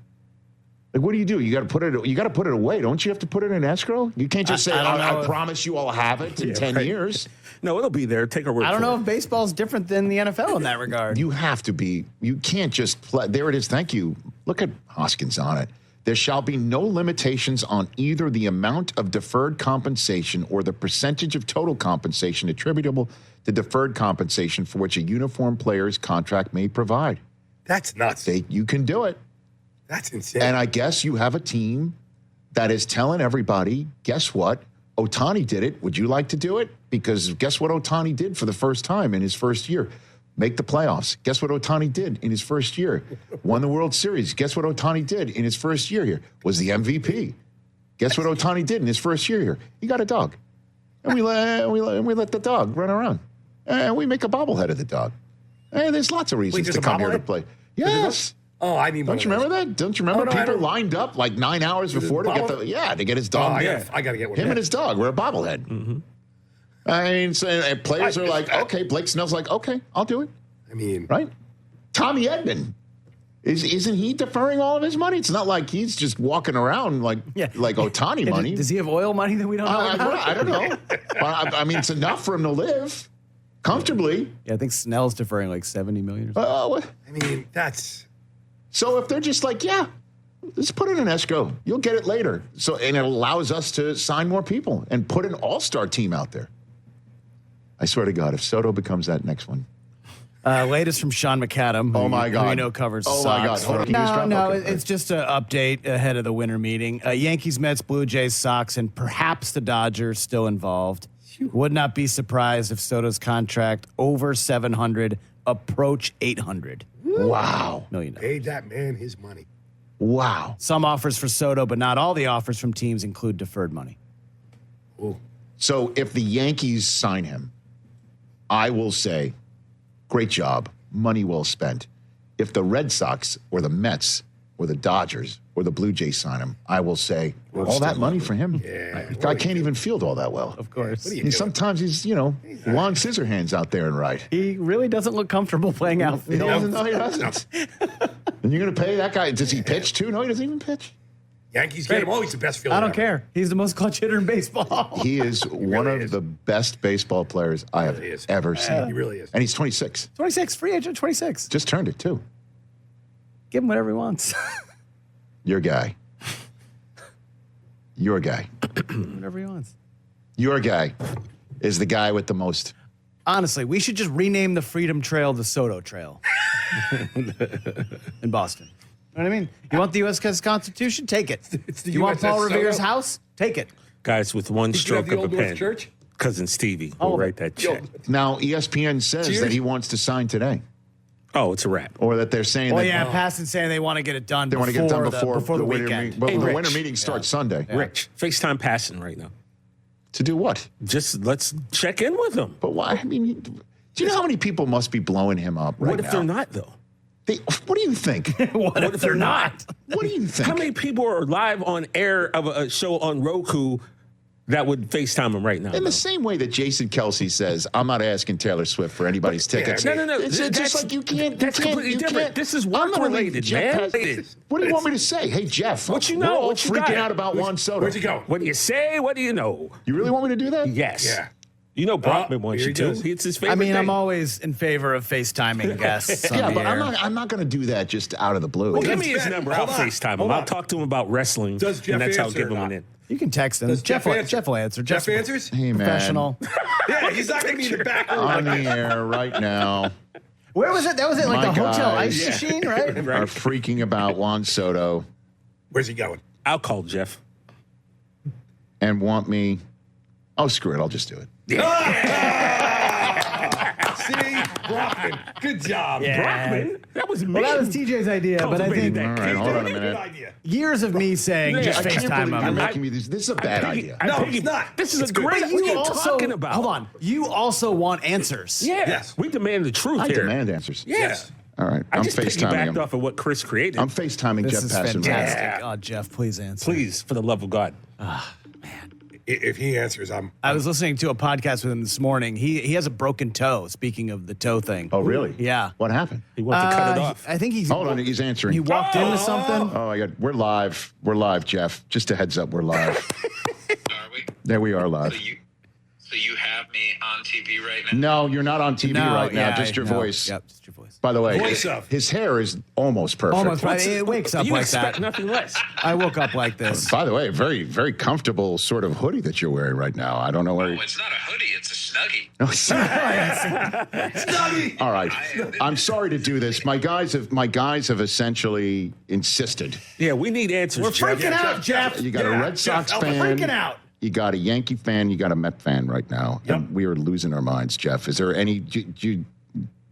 Like, what do? You got to put it. You got to put it away, don't you? Have to put it in escrow. You can't just say, "I promise you, I'll have it in 10 years." No, it'll be there. Take our word. I don't know if baseball's different than the NFL in that regard. You have to be. You can't just play. There it is. Thank you. Look at Hoskins on it. There shall be no limitations on either the amount of deferred compensation or the percentage of total compensation attributable to deferred compensation for which a uniform player's contract may provide. That's nuts. You can do it. That's insane. And I guess you have a team that is telling everybody, guess what? Ohtani did it. Would you like to do it? Because guess what Ohtani did for the first time in his first year? Make the playoffs. Guess what Ohtani did in his first year? Won the World Series. Guess what Ohtani did in his first year here? Was the MVP. Guess what Ohtani did in his first year here? He got a dog. And we let the dog run around. And we make a bobblehead of the dog. And there's lots of reasons to come here to play. Yes. Oh, I need. Don't you remember that? Don't you remember people lined up like 9 hours before to get his dog? Oh, I got to get one. Him and his dog were a bobblehead. Mm-hmm. I mean, so players are like, okay. Blake Snell's like, okay, I'll do it. I mean, right? Tommy Edman, isn't he deferring all of his money? It's not like he's just walking around like Ohtani money. Does he have oil money that we don't know about? I don't know. I mean, it's enough for him to live comfortably. Yeah, I think Snell's deferring like $70 million. I mean, that's. So if they're just like, yeah, let's put it in escrow. You'll get it later. So and it allows us to sign more people and put an all-star team out there. I swear to God, if Soto becomes that next one. Latest from Sean McAdam. Oh my God! We know covers. Oh Sox. my God! Hold on. No, it's just an update ahead of the winter meeting. Yankees, Mets, Blue Jays, Sox, and perhaps the Dodgers still involved. Would not be surprised if Soto's contract over $700 approach $800. Wow! No, you know. Paid that man his money. Wow! Some offers for Soto, but not all the offers from teams include deferred money. Ooh. So if the Yankees sign him, I will say, great job, money well spent. If the Red Sox or the Mets or the Dodgers or the Blue Jays sign him, I will say, all that money for him. Yeah. The guy can't even field all that well. Of course. Sometimes he's, Juan Scissorhands out there and right. He really doesn't look comfortable playing outfield. No, he doesn't. And you're going to pay that guy? Does he pitch too? No, he doesn't even pitch. Yankees get him. Oh, he's the best fielder. I don't care. He's the most clutch hitter in baseball. He is one of the best baseball players I have ever seen. He really is. And he's 26. 26, free agent, 26. Just turned it, too. Give him whatever he wants. Your guy. Your guy. Whatever he wants. Your guy is the guy with the most. Honestly, we should just rename the Freedom Trail the Soto Trail in Boston. You know what I mean? You want the U.S. Constitution? Take it. You want Paul Revere's house? Take it. Guys, with one stroke of a pen. Church? Cousin Stevie will write that check. Now, ESPN says that he wants to sign today. Oh, it's a wrap. Or that they're saying that. yeah, Passon saying they want to get it done. They want to get it done before the winter weekend. meeting. But the winter meeting starts Sunday. Yeah. Rich, FaceTime Passon right now. To do what? Just let's check in with him. But why? I mean, do you know how many people must be blowing him up right now? What if they're not, though? What do you think? what if they're not? What do you think? How many people are live on air of a show on Roku that would FaceTime him right now? In the same way that Jason Kelsey says, I'm not asking Taylor Swift for anybody's tickets. No. It's just like you can't. That's completely different. This is work related, man. What do you want me to say? Hey, Jeff. What you we're know? all What you freaking got? out about Juan Soto. Where'd you go? What do you say? What do you know? You really want me to do that? Yes. Yeah. You know Brockman wants you to. It's his favorite I mean, thing. I'm always in favor of FaceTiming guests. Yeah, on but the air. I'm not going to do that just out of the blue. Well, give me his number. I'll FaceTime him. I'll talk to him about wrestling, Does Jeff and that's how I'll answer give or him not? an in. You can text him. Does Jeff will answer. Jeff answers? Hey, man. Professional. Yeah, he's not going to be in the back room. On the air right now. Where was it? That was it, like My the hotel guys ice machine, right? Are freaking about Juan Soto Where's he going? I'll call Jeff. and want me. Oh, screw it. I'll just do it. See? Brockman. Good job. Brockman? That was me. Well, that was TJ's idea, but I think All right, hold on a Good minute. idea. years of me saying just I can't FaceTime believe you're him. making me this. This is a bad idea. No, it's not. This is It's a good. great. But What are you you also talking about? hold on. You also want answers. Yes. We demand the truth I here. demand answers. Yes. All right, I I'm just FaceTiming piggybacked him. off of what Chris created. I'm FaceTiming This Jeff is Passan. fantastic. Yeah. Oh, Jeff, please answer. Please, for the love of God. If he answers, I was listening to a podcast with him this morning. He has a broken toe. Speaking of the toe thing. Oh, really? Yeah. What happened? He wants to cut it off. I think he's. Hold on, he's answering. He walked into something. Oh my God, we're live. We're live, Jeff. Just a heads up, we're live. Are we? There we are live. So you have me on TV right now? No, you're not on TV right now. Just your voice. Yep, just your voice. By the way, Voice of. his hair is almost perfect. Almost right. It wakes up You like expect that. nothing less. I woke up like this. By the way, very, very comfortable sort of hoodie that you're wearing right now. I don't know where. Oh, it's not a hoodie, it's a Snuggie. Snuggie. All right, I'm sorry to do this. My guys have essentially insisted. Yeah, we need answers. We're Jeff. freaking out, Jeff. You got a Red Sox Jeff, fan. we're freaking out. You got a Yankee fan. You got a Met fan right now, and we are losing our minds. Jeff, is there any? Do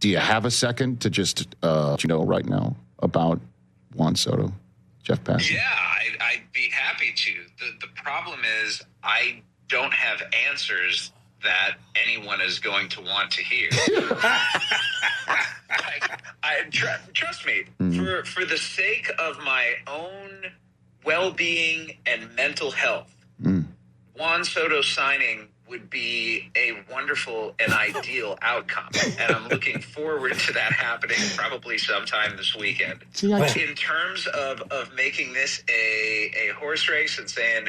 you have a second to just right now about Juan Soto, Jeff Passan? Yeah, I'd be happy to. The problem is I don't have answers that anyone is going to want to hear. Trust me, for the sake of my own well-being and mental health, Juan Soto signing would be a wonderful and ideal outcome. And I'm looking forward to that happening probably sometime this weekend. In terms of making this a horse race and saying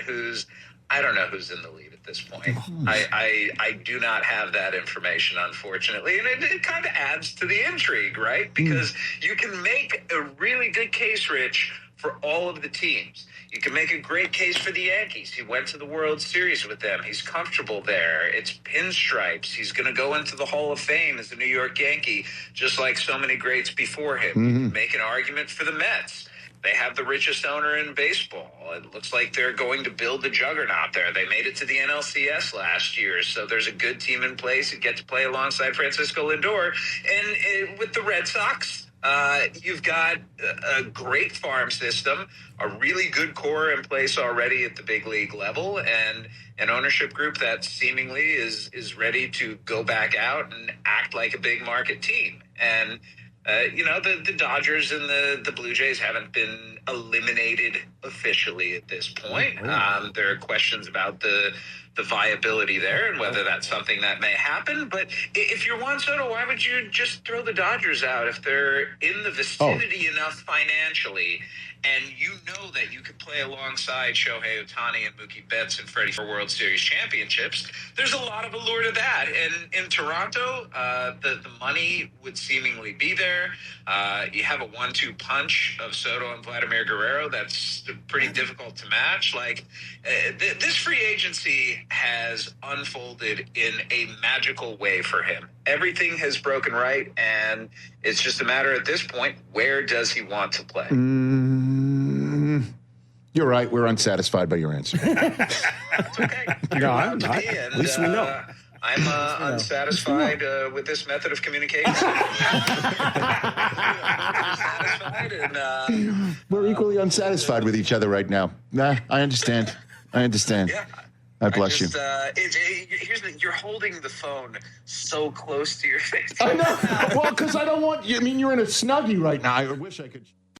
I don't know who's in the lead at this point. I do not have that information, unfortunately. And it kind of adds to the intrigue, right? Because you can make a really good case, Rich, for all of the teams. You can make a great case for the Yankees. He went to the World Series with them. He's comfortable there. It's pinstripes. He's going to go into the Hall of Fame as a New York Yankee, just like so many greats before him. You can make an argument for the Mets. They have the richest owner in baseball. It looks like they're going to build the juggernaut there. They made it to the NLCS last year, so there's a good team in place. You get to play alongside Francisco Lindor. And with the Red Sox, you've got a great farm system, a really good core in place already at the big league level, and an ownership group that seemingly is ready to go back out and act like a big market team. And the Dodgers and the Blue Jays haven't been eliminated officially at this point. There are questions about the viability there and whether that's something that may happen. But if you're Juan Soto, why would you just throw the Dodgers out if they're in the vicinity enough financially and you know that you could play alongside Shohei Ohtani and Mookie Betts and Freddie for World Series championships? There's a lot of allure to that. And in Toronto, the money would seemingly be there. You have a 1-2 punch of Soto and Vladimir Guerrero that's pretty difficult to match. This free agency has unfolded in a magical way for him. Everything has broken right, and it's just a matter at this point, where does he want to play? You're right. We're unsatisfied by your answer. That's okay. No, I'm not. At least we know. I'm unsatisfied with this method of communication. We're equally unsatisfied with each other right now. Nah, I understand. Yeah. I bless you. Here's you're holding the phone so close to your face. I know. Well, because I don't want you. I mean, you're in a Snuggie right now. I wish I could.